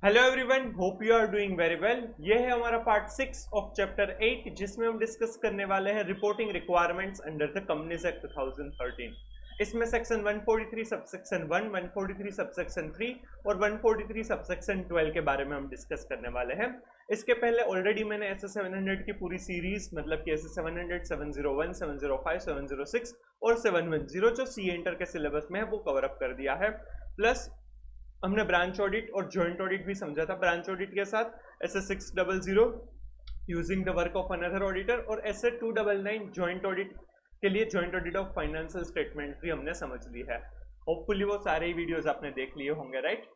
Hello everyone, hope you are doing very well. ये है हमारा पार्ट 6 ऑफ चैप्टर 8 जिसमें हम डिस्कस करने वाले हैं reporting requirements under the companies act 2013। इसमें सेक्शन 143 सबसेक्शन 1, 143 सबसेक्शन 3 और 143 सबसेक्शन 12 के बारे में हम डिस्कस करने वाले हैं। इसके पहले ऑलरेडी मैंने एस 700 की पूरी सीरीज मतलब कि एस 700, 701, 705, 706 और 710 जो सी इंटर के सिलेबस में है वो कवर अप कर दिया है। प्लस हमने ब्रांच ऑडिट और जॉइंट ऑडिट भी समझा था। ब्रांच ऑडिट के साथ S 600 using the work of another auditor और एस 299 जॉइंट ऑडिट के लिए joint audit of financial statement भी हमने समझ ली है। होपफुली वो सारे ही वीडियोस आपने देख लिए होंगे, राइट।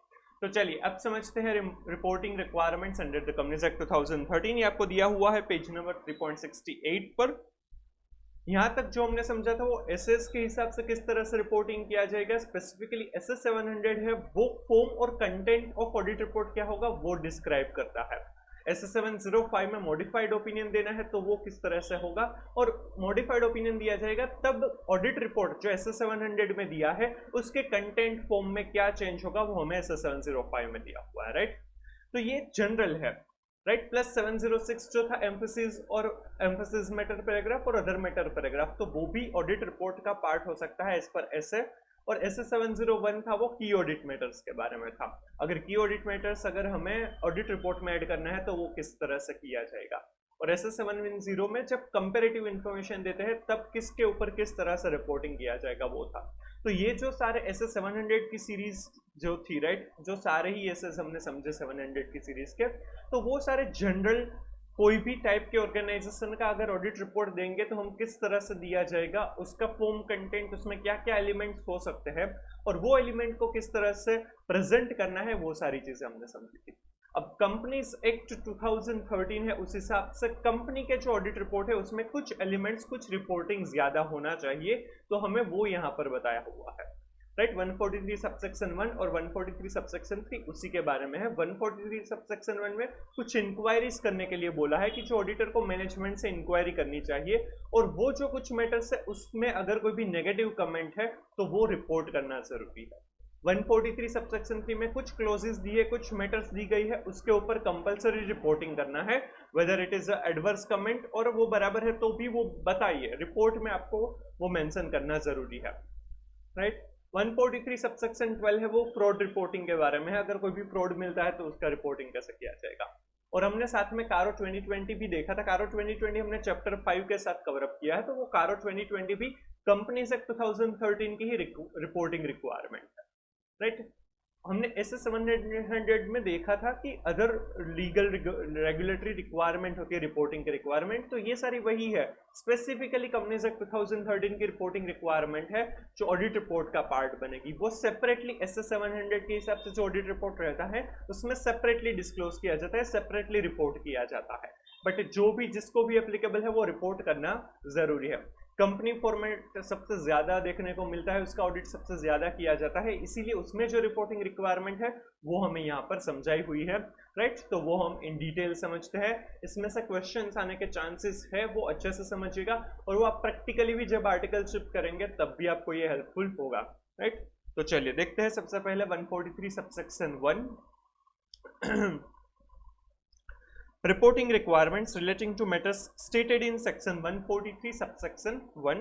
तो चलिए अब समझते हैं reporting requirements under the companies act 2013। ये आपको दिया हुआ है पेज नंबर 3.68 पर। यहाँ तक जो हमने समझा था वो एसएस के हिसाब से किस तरह से रिपोर्टिंग किया जाएगा। स्पेसिफिकली एसएस 700 है वो फॉर्म और कंटेंट ऑफ ऑडिट रिपोर्ट क्या होगा वो डिस्क्राइब करता है। एसएस 705 में मॉडिफाइड ओपिनियन देना है तो वो किस तरह से होगा, और मॉडिफाइड ओपिनियन दिया जाएगा तब ऑडिट रिपोर्ट जो एसएस 700 में दिया है उसके कंटेंट फॉर्म में क्या चेंज होगा वो हमें एसएस 705 में दिया हुआ है, राइट। तो ये जनरल है, राइट। प्लस 706 जो था एम्फेसिस और एम्फेसिस मैटर पैराग्राफ और अदर मैटर पैराग्राफ, तो वो भी ऑडिट रिपोर्ट का पार्ट हो सकता है एज पर ऐसे। और एस 701 था वो की ऑडिट मैटर्स के बारे में था। अगर की ऑडिट मैटर्स अगर हमें ऑडिट रिपोर्ट में ऐड करना है तो वो किस तरह से किया जाएगा। और एस 710 में जब कंपेरेटिव इंफॉर्मेशन देते हैं तब किसके ऊपर किस तरह से रिपोर्टिंग किया जाएगा वो था। तो ये जो सारे एस 700 की सीरीज जो थी, राइट, जो सारे ही एस हमने समझे 700 की सीरीज के, तो वो सारे जनरल कोई भी टाइप के ऑर्गेनाइजेशन का अगर ऑडिट रिपोर्ट देंगे तो हम किस तरह से दिया जाएगा, उसका फॉर्म कंटेंट, उसमें क्या क्या एलिमेंट्स हो सकते हैं और वो एलिमेंट को किस तरह से प्रेजेंट करना है, वो सारी चीजें हमने समझी थी। अब कंपनीज एक्ट 2013 है, उस हिसाब से कंपनी के जो ऑडिट रिपोर्ट है उसमें कुछ एलिमेंट्स, कुछ रिपोर्टिंग ज्यादा होना चाहिए, तो हमें वो यहाँ पर बताया हुआ है, राइट। 143 सबसेक्शन 1 और 143 सबसेक्शन 3 उसी के बारे में है। 143 सबसेक्शन 1 में कुछ इंक्वायरीज करने के लिए बोला है कि जो ऑडिटर को मैनेजमेंट से इंक्वायरी करनी चाहिए और वो जो कुछ मैटर्स है उसमें अगर कोई भी नेगेटिव कमेंट है तो वो रिपोर्ट करना जरूरी है। 143 सबसेक्शन 3 में कुछ क्लोजेस दिए, कुछ मैटर्स दी गई है, उसके ऊपर कंपलसरी रिपोर्टिंग करना है, weather it is adverse comment और वो बराबर है तो भी वो बताइए, रिपोर्ट में आपको वो मेंशन करना जरूरी है, राइट। 143 सबसेक्शन 12 है वो फ्रॉड रिपोर्टिंग के बारे में है। अगर कोई भी फ्रॉड मिलता है तो उसका रिपोर्टिंग कैसे किया जाएगा। और हमने साथ में कारो 2020 भी देखा था। कारो 2020 हमने चैप्टर 5 के साथ कवर अप किया है, तो वो कारो 2020 भी कंपनीज एक्ट 2013 की ही रिपोर्टिंग रिक्वायरमेंट है, राइट। हमने एस 700 में देखा था कि अदर लीगल रेगुलेटरी रिक्वायरमेंट होती है रिपोर्टिंग की रिक्वायरमेंट, तो ये सारी वही है। स्पेसिफिकली कंपनीज एक्ट 2013 की रिपोर्टिंग रिक्वायरमेंट है जो ऑडिट रिपोर्ट का पार्ट बनेगी। वो सेपरेटली एस 700 के हिसाब से जो ऑडिट रिपोर्ट रहता है उसमें सेपरेटली डिस्क्लोज किया जाता है, सेपरेटली रिपोर्ट किया जाता है, बट जो भी जिसको भी एप्लीकेबल है वो रिपोर्ट करना जरूरी है। कंपनी फॉर्मेट सबसे ज्यादा देखने को मिलता है, उसका ऑडिट सबसे ज्यादा किया जाता है, इसीलिए उसमें जो रिपोर्टिंग रिक्वायरमेंट है वो हमें यहाँ पर समझाई हुई है, राइट। तो वो हम इन डिटेल समझते हैं। इसमें से क्वेश्चंस आने के चांसेस है, वो अच्छे से समझिएगा और वो आप प्रैक्टिकली भी जब आर्टिकल शिफ्ट करेंगे तब भी आपको ये हेल्पफुल होगा, राइट। तो चलिए देखते हैं सबसे पहले 143 subsection 1 reporting requirements relating to matters stated in section 143 subsection 1.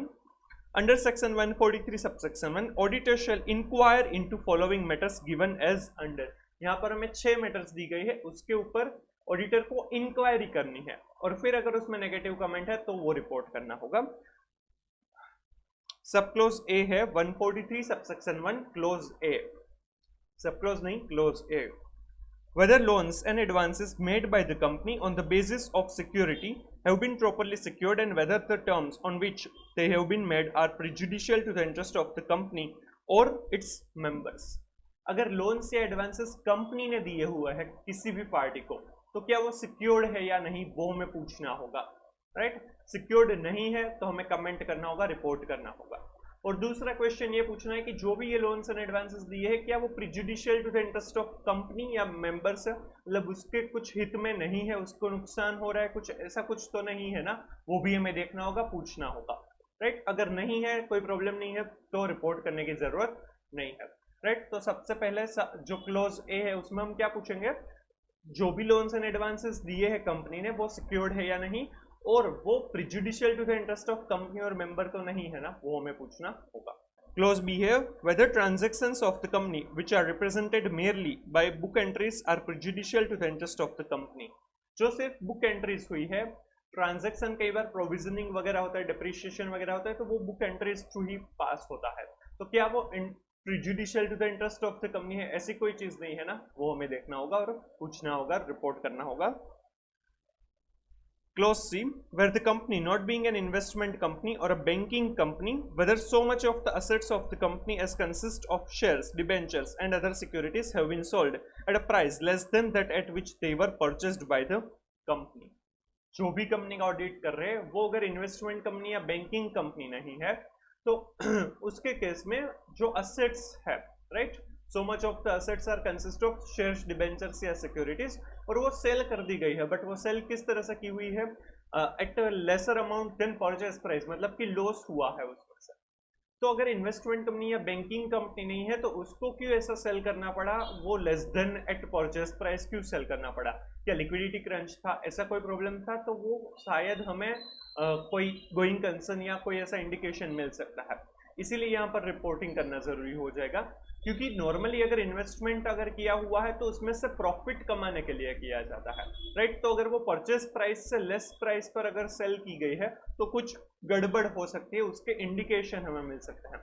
Under section 143 subsection 1, auditor shall inquire into following matters given as under. यहाँ पर हमें 6 मैटर्स दी गई है, उसके ऊपर ऑडिटर को इंक्वायरी करनी है और फिर अगर उसमें नेगेटिव कमेंट है तो वो रिपोर्ट करना होगा। सब क्लोज ए है 143 सबसेक्शन 1 क्लोज ए, सब क्लोज नहीं, close A. Whether loans and advances made by the company on the basis of security have been properly secured and whether the terms on which they have been made are prejudicial to the interest of the company or its members. अगर loans या advances company ने दिए हुए हैं किसी भी party को तो क्या वो सिक्योर्ड है या नहीं वो हमें पूछना होगा, राइट। सिक्योर्ड नहीं है तो हमें कमेंट करना होगा, रिपोर्ट करना होगा। और दूसरा क्वेश्चन ये पूछना है कि जो भी ये लोन्स एंड एडवांसेस दिए हैं क्या वो prejudicial to the interest of company या मेंबर्स है, मतलब उसके कुछ हित में नहीं है, उसको नुकसान हो रहा है, कुछ ऐसा कुछ तो नहीं है ना, वो भी हमें देखना होगा, पूछना होगा, राइट। अगर नहीं है, कोई प्रॉब्लम नहीं है तो रिपोर्ट करने की जरूरत नहीं है। राइट। तो सबसे पहले जो क्लोज ए है उसमें हम क्या पूछेंगे, जो भी लोन्स एंड एडवांसेस दिए हैं कंपनी ने वो सिक्योर्ड है या नहीं, और वो prejudicial to the interest of company or member तो नहीं है ना, वो हमें पूछना होगा। Clause B है whether transactions of the company which are represented merely by book entries are prejudicial to the interest of the company। जो सिर्फ बुक एंट्रीज हुई है, ट्रांजैक्शन कई बार प्रोविजनिंग वगैरह होता है, डिप्रिशिएशन वगैरह होता है, तो वो बुक एंट्रीज थ्रू ही पास होता है, तो क्या वो prejudicial to the interest of the company है, ऐसी कोई चीज नहीं है ना, वो हमें देखना होगा और पूछना होगा, रिपोर्ट करना होगा। Clause C, where the company not being an investment company or a banking company, whether so much of the assets of the company as consist of shares, debentures and other securities have been sold at a price less than that at which they were purchased by the company। जो भी company का audit कर रहे हैं वो अगर investment company या banking company नहीं है तो उसके केस में जो असेट्स है, right, so much of the assets are consist of shares, debentures या securities, और वो सेल कर दी गई है, बट वो सेल किस तरह से की हुई है, at lesser amount then purchase price, मतलब कि लॉस हुआ है उसमें से। तो अगर इन्वेस्टमेंट कंपनी या बैंकिंग कंपनी नहीं है तो उसको क्यों ऐसा सेल करना पड़ा, वो less than at purchase price क्यों सेल करना पड़ा, क्या लिक्विडिटी क्रंच था, ऐसा कोई प्रॉब्लम था, तो वो शायद हमें कोई गोइंग कंसर्न या कोई ऐसा इंडिकेशन मिल सकता है, इसीलिए यहाँ पर रिपोर्टिंग करना जरूरी हो जाएगा। क्योंकि नॉर्मली अगर इन्वेस्टमेंट अगर किया हुआ है तो उसमें से प्रॉफिट कमाने के लिए किया जाता है, राइट। तो अगर वो परचेस प्राइस से लेस प्राइस पर अगर सेल की गई है तो कुछ गड़बड़ हो सकती है, उसके इंडिकेशन हमें मिल सकते हैं,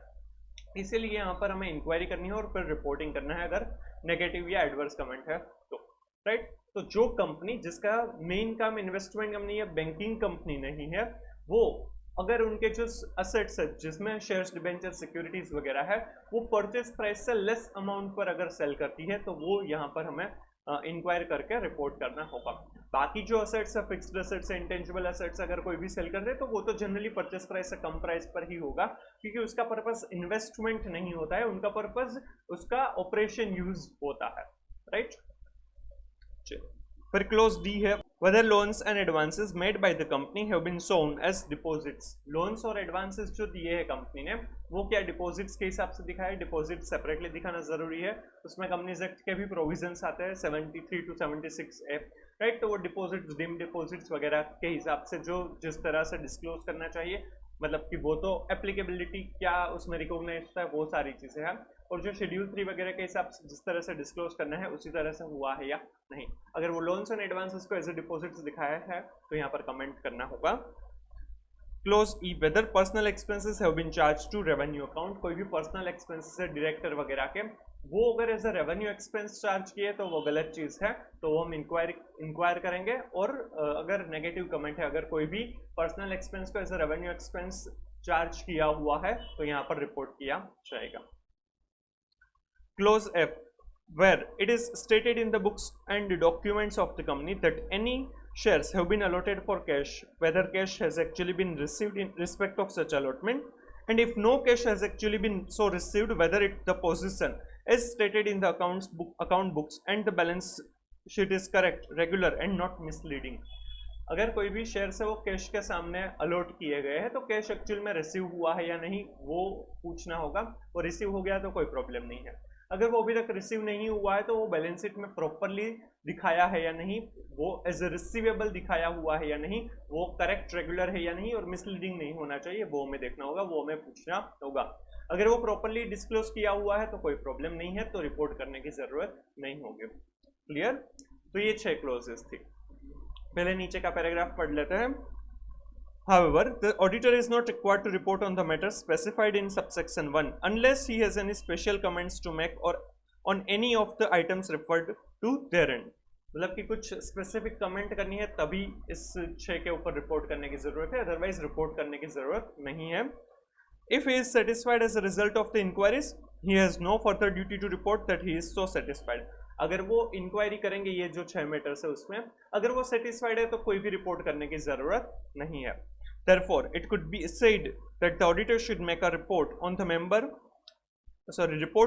इसीलिए यहाँ पर हमें इंक्वायरी करनी है और फिर रिपोर्टिंग करना है अगर नेगेटिव या एडवर्स कमेंट है तो, राइट। तो जो कंपनी जिसका मेन काम इन्वेस्टमेंट कंपनी या बैंकिंग कंपनी नहीं है, वो अगर उनके जो असेट्स है जिसमें शेयर्स, डिबेंचर, सिक्योरिटीज वगैरह है, वो परचेस प्राइस से लेस अमाउंट पर अगर सेल करती है तो वो यहाँ पर हमें इंक्वायर करके रिपोर्ट करना होगा। बाकी जो असेट्स है, फिक्स्ड असेट्स है, इंटेंजिबल असेट्स अगर कोई भी सेल कर दे तो वो तो जनरली परचेस प्राइस से कम प्राइस पर ही होगा, क्योंकि उसका पर्पस इन्वेस्टमेंट नहीं होता है, उनका पर्पस उसका ऑपरेशन यूज होता है, राइट। फिर क्लोज डी है whether loans and advances made by the company have been shown as deposits। Loans or advances जो दिए हैं कंपनी ने वो क्या डिपॉजिट्स के हिसाब से दिखाया है, डिपॉजिट सेपरेटली दिखाना जरूरी है, उसमें कंपनीज एक्ट के भी प्रोविजंस आते हैं 73 to 76 ए, राइट। तो वो डिपॉजिट्स, डीम डिपॉजिट्स वगैरह के हिसाब से जो जिस तरह से डिस्क्लोज करना चाहिए, मतलब कि वो तो एप्लीकेबिलिटी क्या उसमें रिकॉग्नाइज होता है वो सारी चीजें हैं, और जो शेड्यूल 3 वगैरह के हिसाब से जिस तरह से डिस्क्लोज करना है उसी तरह से हुआ है या नहीं। अगर वो लोन्स एंड एडवांसेस को एज ए डिपॉजिट्स दिखाया है तो यहाँ पर कमेंट करना होगा। Clause E, whether personal expenses have been charge to revenue account. कोई भी पर्सनल एक्सपेंसेस है डायरेक्टर वगैरह के, वो अगर as a revenue expense charge किए तो वो गलत चीज है, तो वो हम इंक्वायर करेंगे। और अगर नेगेटिव कमेंट है, अगर कोई भी पर्सनल एक्सपेंस को as a revenue expense charge किया हुआ है तो यहाँ पर रिपोर्ट किया जाएगा। Clause F, where it is stated in the books and documents of the company that any shares have been allotted for cash, whether cash has actually been received in respect of such allotment, and if no cash has actually been so received, whether the position is stated in the account books and the balance sheet is correct, regular and not misleading। अगर कोई भी share है वो cash के सामने allot किए गए हैं तो कैश एक्चुअल में रिसीव हुआ है या नहीं वो पूछना होगा, और रिसीव हो गया तो कोई प्रॉब्लम नहीं है। अगर वो अभी तक रिसीव नहीं हुआ है तो वो बैलेंस शीट में प्रॉपरली दिखाया है या नहीं, वो एज ए रिसीवेबल दिखाया हुआ है या नहीं, वो करेक्ट, रेगुलर है या नहीं, और मिसलीडिंग नहीं होना चाहिए, वो हमें देखना होगा, वो हमें पूछना होगा। अगर वो प्रॉपरली डिस्क्लोज किया हुआ है तो कोई प्रॉब्लम नहीं है, तो रिपोर्ट करने की जरूरत नहीं होगी। क्लियर। तो ये 6 क्लोजेस थी। पहले नीचे का पैराग्राफ पढ़ लेते हैं। However, the auditor is not required to report on the matters specified in subsection 1 unless he has any special comments to make or on any of the items referred to therein। मतलब कि कुछ specific comment करनी है तभी इस 6 के ऊपर report करने की जरूरत है, अदरवाइज रिपोर्ट करने की जरूरत नहीं है। If he is satisfied as a result of the inquiries, he has no further duty to report that he is so satisfied। अगर वो इंक्वायरी करेंगे ये जो 6 मैटर्स है उसमें अगर वो सेटिस्फाइड है तो कोई भी रिपोर्ट करने की जरूरत नहीं है। Therefore, it could be said that the auditor should make a report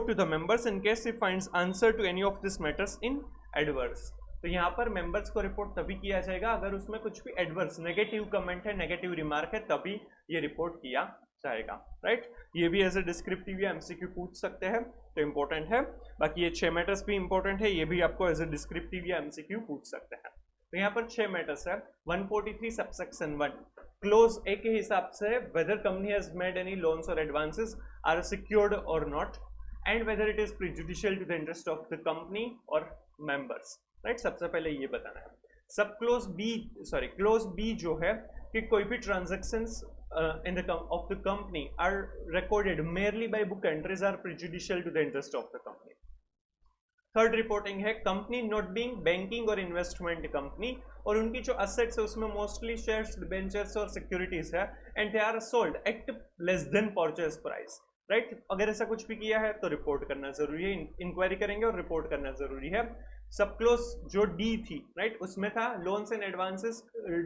to the members in case he finds answer to any of these matters in adverse। तो यहाँ पर मेंबर्स को रिपोर्ट तभी किया जाएगा अगर उसमें कुछ भी एडवर्स, नेगेटिव कमेंट है, नेगेटिव रिमार्क है, तभी ये रिपोर्ट किया जाएगा, राइट। ये भी एज ए डिस्क्रिप्टिव या एमसीक्यू पूछ सकते हैं, तो इंपॉर्टेंट है। बाकी ये 6 मैटर्स भी इंपॉर्टेंट है, ये भी आपको एज ए डिस्क्रिप्टिव या एमसीक्यू पूछ सकते हैं। तो यहाँ पर 6 मैटर्स है। 143 सबसेक्शन 1 क्लोज ए के हिसाब से whether company has made any loans or advances are secured or not, and whether it is prejudicial to the interest of the company or members, right. सबसे पहले ये बताना है। सब क्लोज बी जो है कि कोई भी transactions in the of the company are recorded merely by book entries are prejudicial to the interest of the company. Third reporting है कंपनी नॉट बीइंग बैंकिंग और इन्वेस्टमेंट कंपनी, और उनकी जो असेट्स है उसमें मोस्टली शेयर्स, डिबेंचर्स और securities है, and they are sold at less than purchase price, right. अगर ऐसा कुछ भी किया है तो रिपोर्ट करना जरूरी है, इंक्वायरी करेंगे और रिपोर्ट करना जरूरी है। सब क्लोज जो डी थी, राइट, उसमें था लोन्स एंड एडवांसेस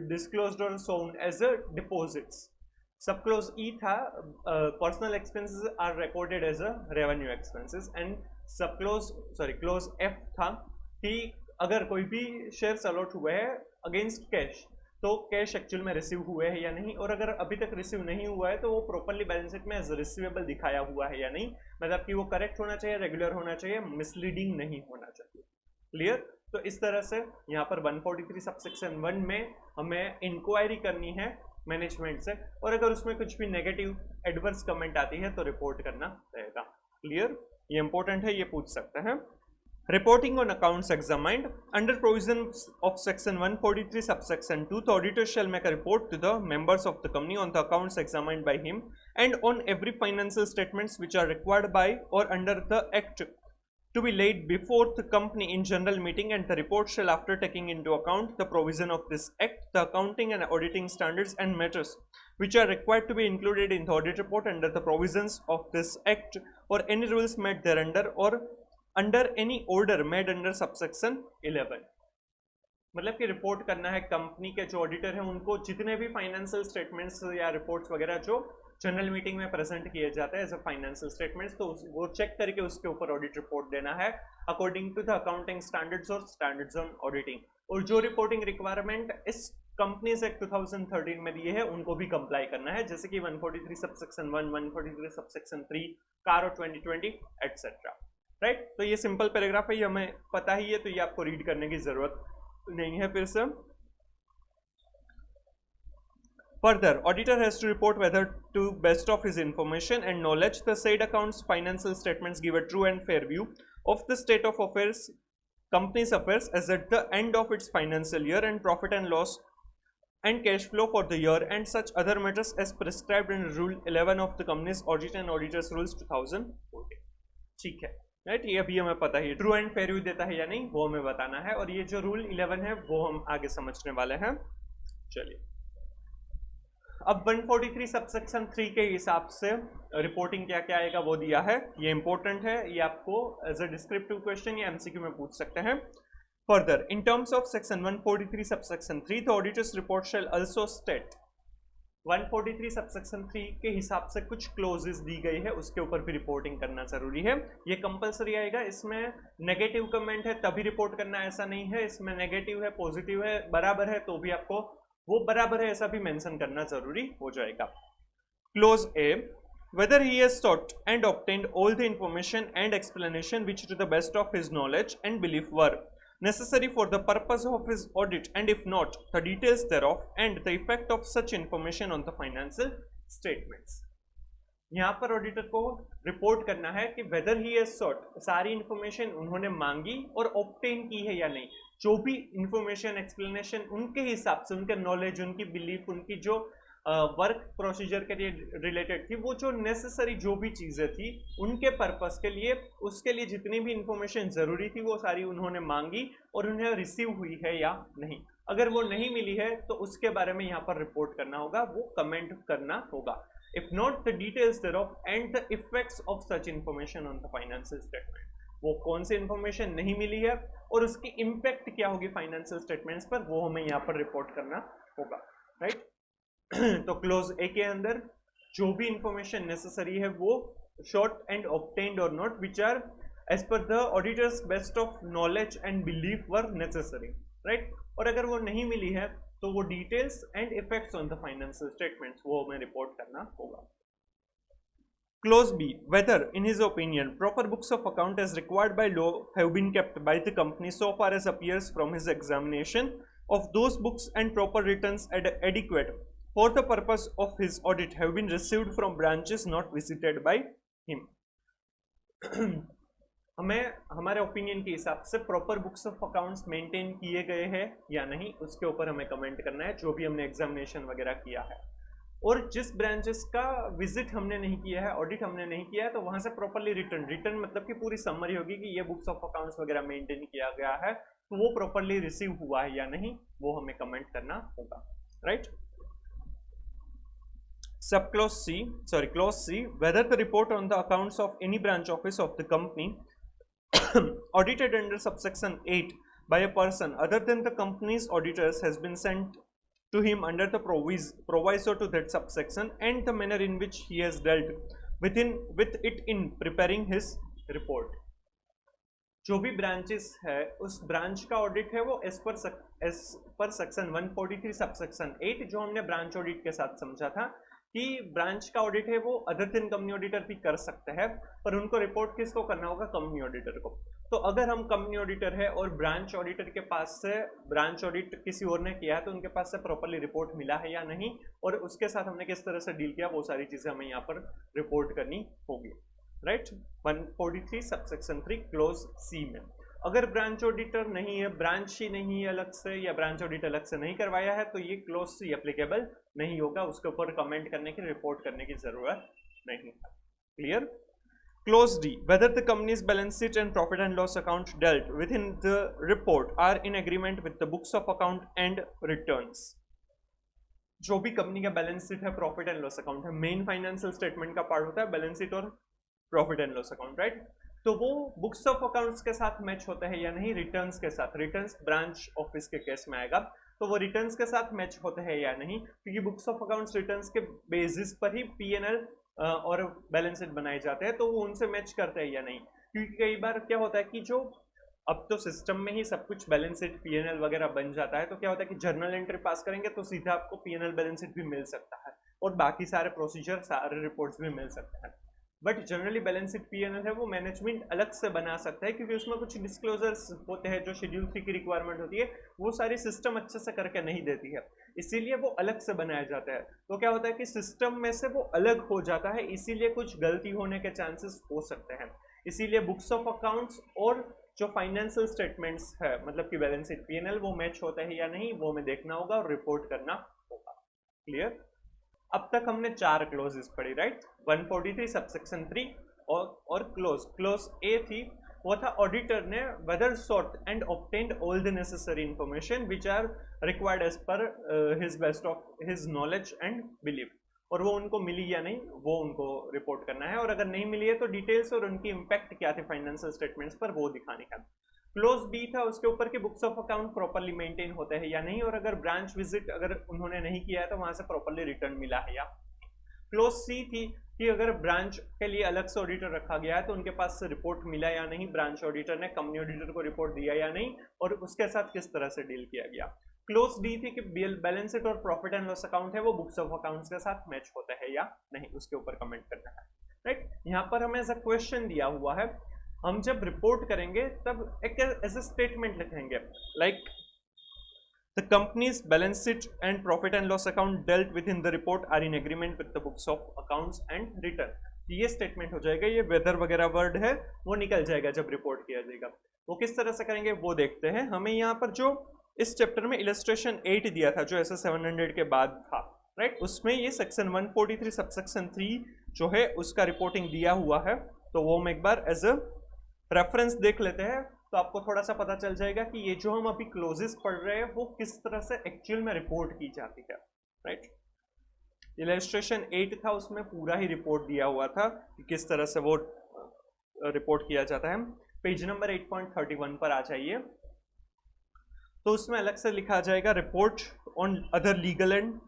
डिस्क्लोज्ड और shown as a deposits. Sub clause E था personal expenses are recorded as a revenue expenses, and sub clause F था कि अगर कोई भी शेयर्स अलॉट हुए हैं अगेंस्ट कैश, तो कैश एक्चुअल में रिसीव हुए हैं या नहीं, और अगर अभी तक रिसीव नहीं हुआ है तो वो प्रॉपर्ली बैलेंस शीट में एज रिसीवेबल दिखाया हुआ है या नहीं, मतलब कि वो करेक्ट होना चाहिए, रेगुलर होना चाहिए, मिसलीडिंग नहीं होना चाहिए। क्लियर। तो इस तरह से यहाँ पर 143 सबसेक्शन 1 में हमें इंक्वायरी करनी है मैनेजमेंट से, और अगर उसमें कुछ भी नेगेटिव एडवर्स कमेंट आती है तो रिपोर्ट करना रहेगा। क्लियर, ये इंपॉर्टेंट है, ये पूछ सकते हैं। Reporting on accounts examined under provision of section 143 subsection 2, the auditor shall make a report to the members of the company on the accounts examined by him and on every financial statements which are required by or under the act to be laid before the company in general meeting, and the report shall, after taking into account the provision of this act, the accounting and auditing standards and matters which are required to be included in the audit report under the provisions of this act or any rules made thereunder or under any order made under subsection 11। मतलब कि report करना है company के जो auditor हैं उनको जितने भी फाइनेंशियल स्टेटमेंट्स या रिपोर्ट्स वगैरह जो जनरल मीटिंग में प्रेजेंट किए जाते हैं एज अ फाइनेंशियल स्टेटमेंट्स, तो वो चेक करके उसके ऊपर ऑडिट रिपोर्ट देना है according to the accounting standards और स्टैंडर्ड्स ऑन ऑडिटिंग। और जो रिपोर्टिंग रिक्वायरमेंट इस कंपनीज एक्ट 2013 में दिए हैं उनको भी कंप्लाई करना है, जैसे कि 143 सबसेक्शन 1, 143 सबसेक्शन 3, कारो 2020 एटसेट्रा, राइट। तो ये सिंपल पैराग्राफ है, ये हमें पता ही है, तो ये आपको रीड करने की जरूरत नहीं है फिर से। Further, auditor has to report whether, to best of his information and knowledge, the said accounts financial statements give a true and fair view of the state of affairs, company's affairs as at the end of its financial year, and profit and loss and cash flow for the year, and such other matters as prescribed in Rule 11 of the Companies Audit and Auditors Rules 2014। ठीक है, right. ये अभी हमें पता है true and fair view देता है या नहीं, वो हमें बताना है, और ये जो रूल 11 है वो हम आगे समझने वाले हैं। चलिए, अब 143 सबसेक्शन 3 के हिसाब से रिपोर्टिंग क्या क्या आएगा वो दिया है, ये इंपॉर्टेंट है, ये आपको एज अ डिस्क्रिप्टिव क्वेश्चन या एमसीक्यू में पूछ सकते हैं। Further, in terms of section 143 subsection 3, the auditors report shell also state. 143 subsection 3 के हिसाब से कुछ क्लोजेस दी गई है, उसके ऊपर भी रिपोर्टिंग करना जरूरी है, ये कंपलसरी आएगा। इसमें नेगेटिव कमेंट है तभी रिपोर्ट करना, ऐसा नहीं है। इसमें नेगेटिव है, पॉजिटिव है, बराबर है तो भी आपको वो बराबर है ऐसा भी मेंशन करना जरूरी हो जाएगा। Close A, whether he has sought and obtained all the information and explanation which to the best of his knowledge and belief were necessary for the purpose of his audit, and if not, the details thereof and the effect of such information on the financial statements। यहाँ पर auditor को report करना है कि weather he has short, सारी information उन्होंने मांगी और ऑब्टेन की है या नहीं, जो भी इंफॉर्मेशन एक्सप्लेनेशन उनके हिसाब से, उनके नॉलेज, उनकी बिलीफ, उनकी जो वर्क प्रोसीजर के लिए रिलेटेड थी, वो जो नेसेसरी जो भी चीज़ें थी उनके पर्पस के लिए, उसके लिए जितनी भी इंफॉर्मेशन ज़रूरी थी वो सारी उन्होंने मांगी और उन्हें रिसीव हुई है या नहीं। अगर वो नहीं मिली है तो उसके बारे में यहाँ पर रिपोर्ट करना होगा, वो कमेंट करना होगा। If not, the details thereof and the effects of such information on the financial statement, वो कौन सी इंफॉर्मेशन नहीं मिली है और उसकी इम्पैक्ट क्या होगी फाइनेंशियल स्टेटमेंट्स पर, वो हमें यहाँ पर रिपोर्ट करना होगा, राइट। तो क्लोज ए के अंदर जो भी इंफॉर्मेशन नेसेसरी है वो शॉर्ट एंड ऑब्टेन्ड और not which are as per the auditors best of knowledge and belief were necessary, right. और अगर वो नहीं मिली है तो वो details and effects on the financial statements वो हमें रिपोर्ट करना होगा। Clause B, whether in his opinion proper books of account as required by law have been kept by the company so far as appears from his examination of those books and proper returns adequate for the purpose of his audit have been received from branches not visited by him. हमें हमारे opinion के हिसाब से proper books of accounts maintain किए गए हैं या नहीं, उसके ऊपर हमें कमेंट करना है, जो भी हमने एग्जामिनेशन वगैरह किया है। और जिस ब्रांचेस का विजिट हमने नहीं किया है, ऑडिट हमने नहीं किया है, तो वहां से प्रॉपरली रिटर्न मतलब कि पूरी समरी होगी कि ये बुक्स ऑफ अकाउंट्स वगैरह मेंटेन किया गया है, तो वो प्रॉपरली रिसीव हुआ है या नहीं, वो हमें कमेंट करना होगा, राइट। सब clause C, whether the report on the accounts of any branch office of the company audited under subsection 8 by a person other than the company's auditors has been sent to him under the proviso to that subsection and the manner in which he has dealt with it in preparing his report. जो भी branches है उस branch का audit है वो as per section 143 subsection 8, जो हमने branch audit के साथ समझा था कि ब्रांच का ऑडिट है वो अदर देन कंपनी ऑडिटर भी कर सकते हैं, पर उनको रिपोर्ट किसको करना होगा, कंपनी ऑडिटर को। तो अगर हम कंपनी ऑडिटर है और ब्रांच ऑडिटर के पास से ब्रांच ऑडिट किसी और ने किया है, तो उनके पास से प्रॉपरली रिपोर्ट मिला है या नहीं, और उसके साथ हमने किस तरह से डील किया, वो सारी चीजें हमें यहाँ पर रिपोर्ट करनी होगी, राइट। 143 सबसेक्शन 3 क्लोज सी में अगर ब्रांच ऑडिटर नहीं है, ब्रांच ही नहीं है अलग से, या ब्रांच ऑडिट अलग से नहीं करवाया है, तो ये क्लोज सी एप्लीकेबल नहीं होगा, उसके ऊपर कमेंट करने की, रिपोर्ट करने की जरूरत नहीं है। Clear. Close D, whether the company's balance sheet and profit and loss account dealt within the report are in agreement with the books of account and returns। जो भी कंपनी का बैलेंस शीट है, profit and loss account है, main financial statement का part होता है balance sheet और profit and loss account, right. तो वो बुक्स ऑफ अकाउंट्स के साथ मैच होता है या नहीं, रिटर्न्स के साथ, रिटर्न्स ब्रांच ऑफिस के केस में आएगा, तो वो रिटर्न्स के साथ मैच होते हैं या नहीं, क्योंकि बुक्स ऑफ अकाउंट्स रिटर्न्स के बेसिस पर ही पीएनएल और बैलेंस शीट बनाए जाते हैं, तो वो उनसे मैच करते हैं या नहीं। क्योंकि कई बार क्या होता है कि जो अब तो सिस्टम में ही सब कुछ बैलेंस शीट पीएनएल वगैरह बन जाता है, तो क्या होता है कि जर्नल एंट्री पास करेंगे तो सीधा आपको पीएनएल बैलेंस शीट भी मिल सकता है और बाकी सारे प्रोसीजर, सारे रिपोर्ट्स भी मिल सकते हैं। But generally balance sheet PNL है वो मैनेजमेंट अलग से बना सकता है, क्योंकि उसमें कुछ डिस्क्लोजर्स होते हैं जो शेड्यूल 3 की रिक्वायरमेंट होती है, वो सारी सिस्टम अच्छे से करके नहीं देती है, इसीलिए वो अलग से बनाया जाता है। तो क्या होता है कि सिस्टम में से वो अलग हो जाता है, इसीलिए कुछ गलती होने के चांसेस हो सकते हैं। इसीलिए बुक्स ऑफ अकाउंट्स और जो फाइनेंशियल स्टेटमेंट्स है, मतलब कि बैलेंस शीट पीएनएल, वो मैच होता है या नहीं, वो हमें देखना होगा और रिपोर्ट करना होगा। क्लियर। अब तक हमने 4 क्लोजेस पढ़ी, राइट। 143 सबसेक्शन 3 और क्लोज ए थी, वो था ऑडिटर ने whether sought and obtained all the necessary information which are required as per his best of his knowledge and belief, और वो उनको मिली या नहीं, वो उनको रिपोर्ट करना है, और अगर नहीं मिली है तो डिटेल्स और उनकी इम्पैक्ट क्या थे फाइनेंशियल स्टेटमेंट्स पर, वो दिखानी है। क्लोज बी था उसके ऊपर कि books of account properly maintain होते हैं या नहीं, और अगर ब्रांच विजिट अगर उन्होंने नहीं किया है तो वहां से प्रॉपर्ली रिटर्न मिला है या। क्लोज सी थी कि अगर ब्रांच के लिए अलग से ऑडिटर रखा गया है तो उनके पास से रिपोर्ट मिला या नहीं, ब्रांच ऑडिटर ने कंपनी ऑडिटर को रिपोर्ट दिया या नहीं, और उसके साथ किस तरह से डील किया गया। क्लोज डी थी कि बैलेंस शीट और प्रॉफिट एंड लॉस अकाउंट है वो बुक्स ऑफ अकाउंट्स के साथ मैच होता है या नहीं, उसके ऊपर कमेंट करना है, राइट। यहाँ पर हमें ऐसा क्वेश्चन दिया हुआ है, हम जब रिपोर्ट करेंगे तब एक ऐसा स्टेटमेंट लिखेंगे like the company's balance sheet and profit and loss account dealt with in the report are in agreement with the books of accounts and return. ये स्टेटमेंट हो जाएगा, ये वेदर वगैरह वर्ड है वो निकल जाएगा जब रिपोर्ट किया जाएगा। वो किस तरह से करेंगे वो देखते हैं। हमें यहाँ पर जो इस चैप्टर में इलस्ट्रेशन 8 दिया था जो ऐसे 700 के बाद था, राइट, उसमें ये सेक्शन 143 सबसेक्शन 3 जो है उसका रिपोर्टिंग दिया हुआ है, तो वो हम एक बार एज अ रेफरेंस देख लेते हैं, तो आपको थोड़ा सा पता चल जाएगा कि ये जो हम अभी क्लोजेस पढ़ रहे हैं वो किस तरह से एक्चुअल में रिपोर्ट की जाती है, राइट। इलस्ट्रेशन 8 था, उसमें पूरा ही रिपोर्ट दिया हुआ था कि किस तरह से वो रिपोर्ट किया जाता है। पेज नंबर 8.31 पर आ जाइए, तो उसमें अलग से लिखा जाएगा report on other legal and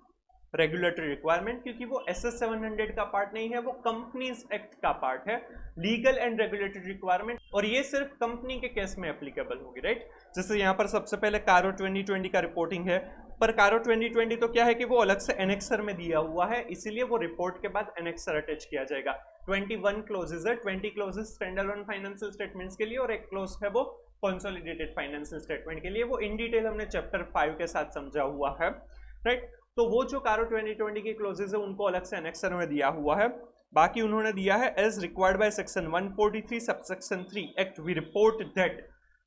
regulatory requirement, क्योंकि वो SS 700 का पार्ट नहीं है, वो कंपनीज एक्ट का पार्ट है, लीगल एंड रेगुलेटरी रिक्वायरमेंट, और ये सिर्फ कंपनी के केस में एप्लीकेबल होगी, राइट। जैसे यहाँ पर सबसे पहले कारो 2020 का रिपोर्टिंग है, पर कारो 2020 तो क्या है कि वो अलग से एनेक्सर में दिया हुआ है, इसीलिए वो रिपोर्ट के बाद एनेक्सर अटैच किया जाएगा। 21 क्लोजेस है, 20 clauses standalone financial statements के लिए और एक क्लोज है वो कंसोलिडेटेड फाइनेंशियल स्टेटमेंट के लिए। वो इन डिटेल हमने चैप्टर 5 के साथ समझा हुआ है, राइट। तो वो जो कारो 2020 की क्लोजेस है उनको अलग से एनेक्सर में दिया हुआ है। बाकी उन्होंने दिया है as required by section 143 subsection 3 act we report that.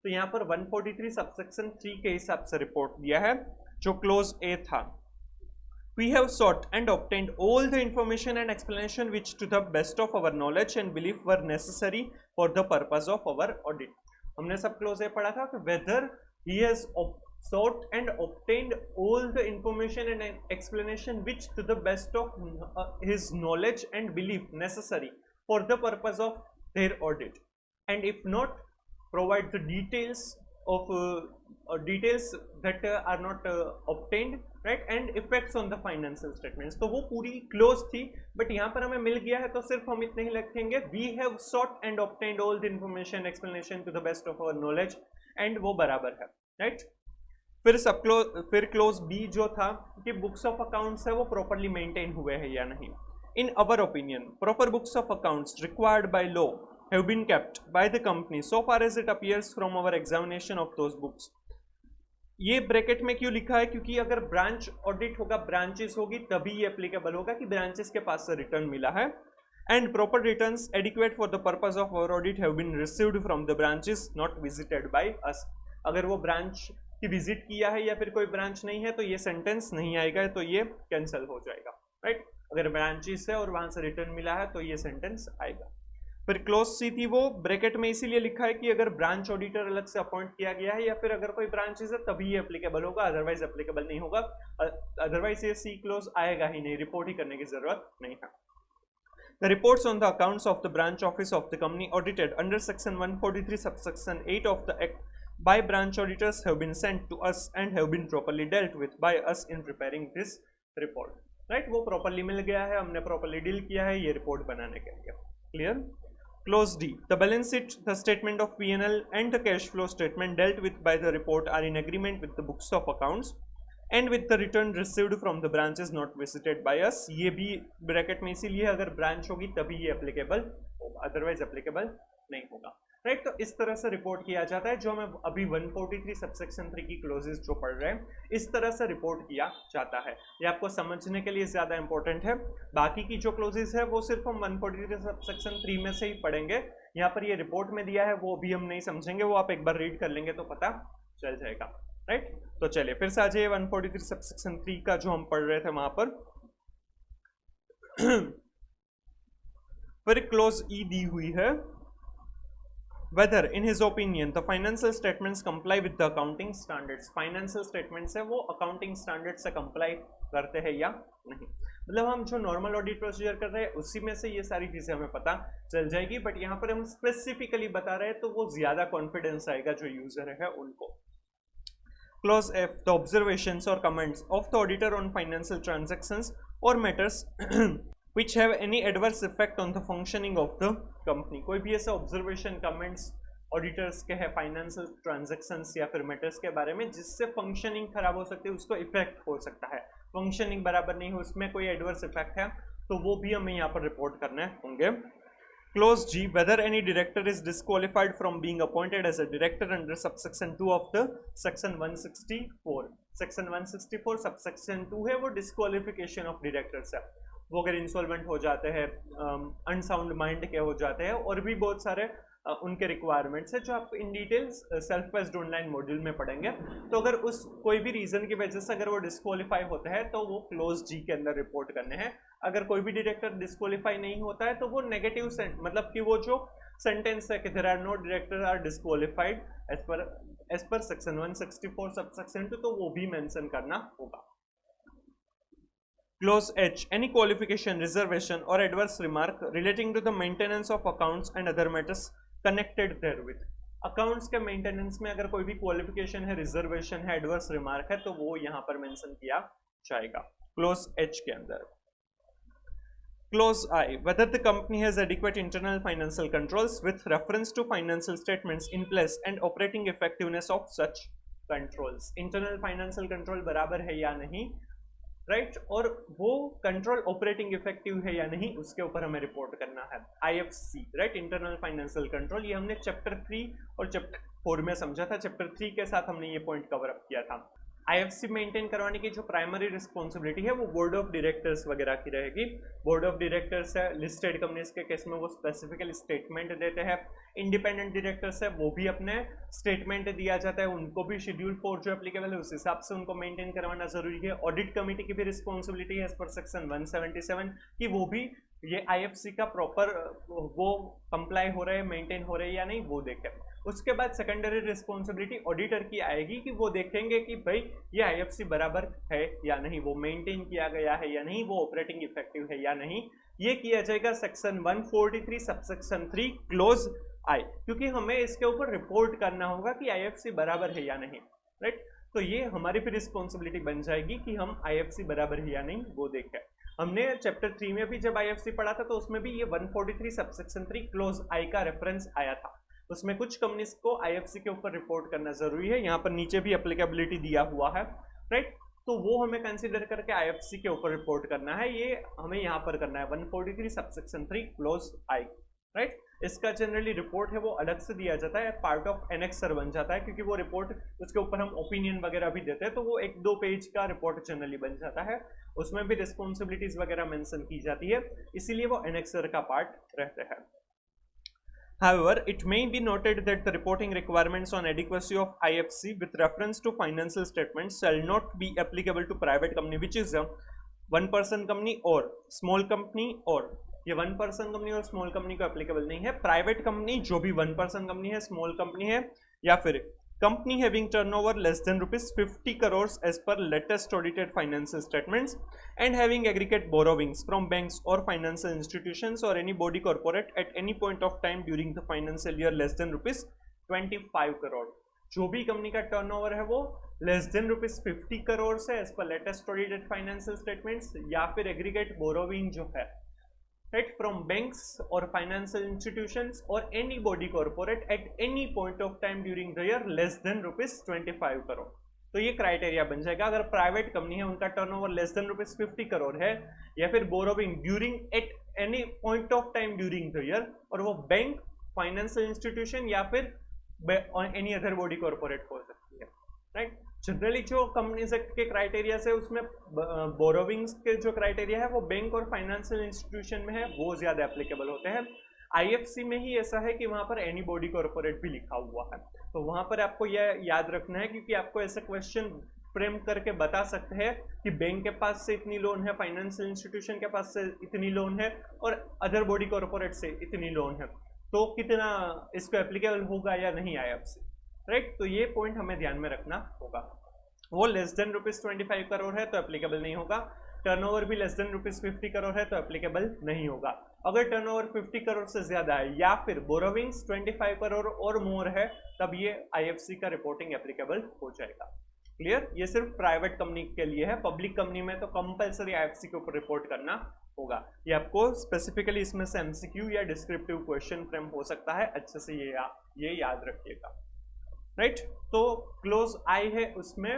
तो यहाँ पर 143 सबसेक्शन 3 के हिसाब से रिपोर्ट दिया है जो क्लोज ए था। We have sought and obtained all the information and explanation which to the best of our knowledge and belief were necessary for the purpose of our audit. हमने सब क्लोज ए पढ़ा था कि whether he has sought and obtained all the information and explanation which to the best of his knowledge and belief necessary for the purpose of their audit, and if not provide the details of details that are not obtained, right, and effects on the financial statements. तो वो पूरी close थी, but यहाँ पर हमें मिल गया है तो सिर्फ हम इतने ही लिखेंगे we have sought and obtained all the information explanation to the best of our knowledge, and वो बराबर है, राइट। फिर क्लोज बी जो था कि बुक्स ऑफ अकाउंट्स है वो प्रॉपरली मेंटेन हुए हैं या नहीं। In our opinion proper books of accounts required by law have been kept by the company so far as it appears from our examination of those books. ये bracket में क्यों लिखा है? क्योंकि अगर ब्रांच ऑडिट होगा, ब्रांचेस होगी, तभी ये एप्लीकेबल होगा कि ब्रांचेस के पास से रिटर्न मिला है। And proper returns adequate for the purpose of our audit have been received from the branches not visited by us. अगर वो ब्रांच की विजिट किया है या फिर कोई ब्रांच नहीं है तो ये सेंटेंस नहीं आएगा, तो ये कैंसिल हो जाएगा, राइट। अगर ब्रांचेस है और वहां से रिटर्न मिला है तो ये सेंटेंस आएगा। फिर क्लोज सी थी वो ब्रैकेट में इसीलिए लिखा है कि अगर ब्रांच ऑडिटर अलग से अपॉइंट किया गया है या फिर अगर कोई ब्रांचेस है तभी ये एप्लीकेबल होगा, अदरवाइज एप्लीकेबल नहीं होगा। अदरवाइज ये सी क्लोज आएगा ही नहीं, रिपोर्ट ही करने की जरूरत नहीं है। The reports on the accounts of the branch office of the company audited under section 143 subsection 8 of the act by branch auditors have been sent to us and have been properly dealt with by us in preparing this report, right। वो properly मिल गया है, हमने properly deal किया है ये report बनाने के लिए। Clear? Clause D. The balance sheet, the statement of P&L and the cash flow statement dealt with by the report are in agreement with the books of accounts and with the return received from the branches not visited by us। ये भी bracket में इसीलिए अगर branch होगी तभी ये applicable होगा, otherwise applicable नहीं होगा, राइट। तो इस तरह से रिपोर्ट किया जाता है, जो हमें अभी 143 सबसेक्शन 3 की क्लोजेस जो पढ़ रहे हैं इस तरह से रिपोर्ट किया जाता है। ये आपको समझने के लिए ज्यादा इंपॉर्टेंट है। बाकी की जो क्लोजेस है वो सिर्फ हम 143 सबसेक्शन 3 में से ही पढ़ेंगे। यहाँ पर ये रिपोर्ट में दिया है वो भी हम नहीं समझेंगे, वो आप एक बार रीड कर लेंगे तो पता चल जाएगा, राइट। तो चलिए फिर से आ जाइए 143 सबसेक्शन 3 का जो हम पढ़ रहे थे वहां पर। फिर क्लोज ई दी हुई है whether in his opinion the financial statements comply with the accounting standards। Financial statements है वो अकाउंटिंग स्टैंडर्ड से कंप्लाई करते हैं या नहीं। मतलब हम जो नॉर्मल ऑडिट प्रोसीजर कर रहे हैं उसी में से ये सारी चीजें हमें पता चल जाएगी, बट यहाँ पर हम स्पेसिफिकली बता रहे हैं तो वो ज्यादा कॉन्फिडेंस आएगा जो यूजर है उनको। Clause F. The observations or comments of the auditor on financial transactions or matters which have any adverse effect on the functioning of the company। कोई भी ऐसा ऑब्जर्वेशन कमेंट्स ऑडिटर्स के है फाइनेंशियल ट्रांजैक्शंस या फिर matters के बारे में जिससे फंक्शनिंग खराब हो सकती है, उसको इफेक्ट हो सकता है, फंक्शनिंग बराबर नहीं हो, उसमें कोई एडवर्स इफेक्ट है तो वो भी हमें यहाँ पर रिपोर्ट करने होंगे। Clause G. Whether any director is disqualified from being appointed as a director under subsection 2 of the section 164। section 164 subsection 2 है वो डिस्क्वालिफिकेशन ऑफ डायरेक्टर्स है। वो अगर इंसॉल्वेंट हो जाते हैं, अनसाउंड माइंड के हो जाते हैं और भी बहुत सारे उनके रिक्वायरमेंट्स है जो आप in details self based online module में पढ़ेंगे। तो अगर उस कोई भी रीजन की वजह से अगर वो डिस्क्वालीफाई होता है तो वो क्लोज जी के अंदर रिपोर्ट करने हैं। अगर कोई भी डायरेक्टर डिस्क्वालीफाई नहीं होता है तो वो नेगेटिव मतलब कि वो जो सेंटेंस है कि there are no director are disqualified as per section 164 subsection 2, तो वो भी मेंशन करना होगा। Clause H. Any qualification, reservation or adverse remark relating to the maintenance of accounts and other matters connected therewith। Accounts के maintenance में अगर कोई भी क्वालिफिकेशन है, रिजर्वेशन है, एडवर्स रिमार्क है तो वो यहाँ पर मेंशन किया जाएगा क्लोज H के अंदर। Clause I. Whether the company has adequate internal financial controls with reference to financial statements in place and operating effectiveness of such controls। internal financial control बराबर है या नहीं, राइट, और वो कंट्रोल ऑपरेटिंग इफेक्टिव है या नहीं उसके ऊपर हमें रिपोर्ट करना है। IFC, right, internal financial control, ये हमने चैप्टर 3 और चैप्टर 4 में समझा था। चैप्टर 3 के साथ हमने ये पॉइंट कवर अप किया था। IFC मेंटेन करवाने की जो प्राइमरी रिस्पॉन्सिबिलिटी है वो बोर्ड ऑफ डायरेक्टर्स वगैरह की रहेगी। बोर्ड ऑफ डायरेक्टर्स है लिस्टेड कंपनीज के केस में वो स्पेसिफिकली स्टेटमेंट देते हैं। इंडिपेंडेंट डायरेक्टर्स है वो भी अपने स्टेटमेंट दिया जाता है, उनको भी शेड्यूल 4 जो एप्लीकेबल है उस हिसाब से उनको मेंटेन करवाना जरूरी है। ऑडिट कमेटी की भी रिस्पॉन्सिबिलिटी है एज पर सेक्शन 177 कि वो भी ये IFC का प्रॉपर वो कंप्लाई हो रहा है, मेंटेन हो रहा है या नहीं वो देखें। उसके बाद सेकेंडरी रिस्पॉन्सिबिलिटी ऑडिटर की आएगी कि वो देखेंगे कि भाई ये IFC बराबर है या नहीं, वो मेंटेन किया गया है या नहीं, वो ऑपरेटिंग इफेक्टिव है या नहीं। ये किया जाएगा सेक्शन 143 सबसेक्शन 3 क्लोज आई, क्योंकि हमें इसके ऊपर रिपोर्ट करना होगा कि IFC बराबर है या नहीं, राइट। तो ये हमारी भी रिस्पॉन्सिबिलिटी बन जाएगी कि हम IFC बराबर है या नहीं वो देखें। हमने चैप्टर 3 में भी जब IFC पढ़ा था तो उसमें भी ये 143 सबसेक्शन 3 क्लोज आई का रेफरेंस आया था। उसमें कुछ कंपनीज को IFC के ऊपर रिपोर्ट करना जरूरी है, यहाँ पर नीचे भी एप्लीकेबिलिटी दिया हुआ है, राइट। तो वो हमें कंसीडर करके IFC के ऊपर रिपोर्ट करना है, ये हमें यहाँ पर करना है 143 सबसेक्शन 3 क्लोज आई, राइट। इसका जनरली रिपोर्ट है वो अलग से दिया जाता है, पार्ट ऑफ एनेक्सर बन जाता है, क्योंकि वो रिपोर्ट उसके ऊपर हम ओपिनियन वगैरह भी देते हैं, तो वो 1-2 पेज का रिपोर्ट जनरली बन जाता है, उसमें भी रिस्पॉन्सिबिलिटीज वगैरह मेंशन की जाती है, इसीलिए वो एनेक्सर का पार्ट रहते हैं। However, it may be noted that the reporting requirements on adequacy of IFC with reference to financial statements shall not be applicable to private company which is a one-person company or small company, और ये one person company और small company को applicable नहीं है। Private company जो भी one person company है, small company है, या फिर company having turnover less than ₹50 crores as per latest audited financial statements and having aggregate borrowings from banks or financial institutions or any body corporate at any point of time during the financial year less than ₹25 crore। जो भी company का turnover है वो less then ₹50 crore है as per latest audited financial statements, या फिर aggregate borrowing जो है right from banks or financial institutions or any body corporate at any point of time during the year less than ₹25 crore. तो ये criteria बन जाएगा। अगर प्राइवेट कंपनी है उनका टर्नओवर लेस देन ₹50 करोड़ है, या फिर borrowing during eight any point of time during the year, और वो बैंक, फाइनेंशियल इंस्टीट्यूशन या फिर एनी अदर बॉडी कॉर्पोरेट हो सकती है, राइट। जनरली जो कंपनीज एक्ट के क्राइटेरिया है उसमें बोरोविंग्स के जो क्राइटेरिया है वो बैंक और फाइनेंशियल इंस्टीट्यूशन में है, वो ज्यादा एप्लीकेबल होते हैं। IFC में ही ऐसा है कि वहां पर एनी बॉडी कॉर्पोरेट भी लिखा हुआ है, तो वहां पर आपको यह याद रखना है, क्योंकि आपको ऐसा क्वेश्चन फ्रेम करके बता सकते हैं कि बैंक के पास से इतनी लोन है, फाइनेंशियल इंस्टीट्यूशन के पास से इतनी लोन है, और अदर बॉडी कॉर्पोरेट से इतनी लोन है, तो कितना इसको एप्लीकेबल होगा या नहीं IFC, राइट। तो ये पॉइंट हमें ध्यान में रखना होगा। वो लेस देन ₹25 करोड़ है तो एप्लीकेबल नहीं होगा, टर्नओवर भी लेस देन ₹50 करोड़ है तो एप्लीकेबल नहीं होगा। अगर टर्नओवर 50 करोड़ से ज्यादा है या फिर बोरोविंग्स 25 करोड़ और मोर है तब ये IFC का रिपोर्टिंग एप्लीकेबल हो जाएगा। क्लियर? ये सिर्फ प्राइवेट कंपनी के लिए है, पब्लिक कंपनी में तो कंपलसरी IFC के ऊपर रिपोर्ट करना होगा। ये आपको स्पेसिफिकली इसमें से MCQ या डिस्क्रिप्टिव क्वेश्चन फ्रेम हो सकता है, अच्छे से ये याद रखिएगा, राइट। तो क्लोज आई है, उसमें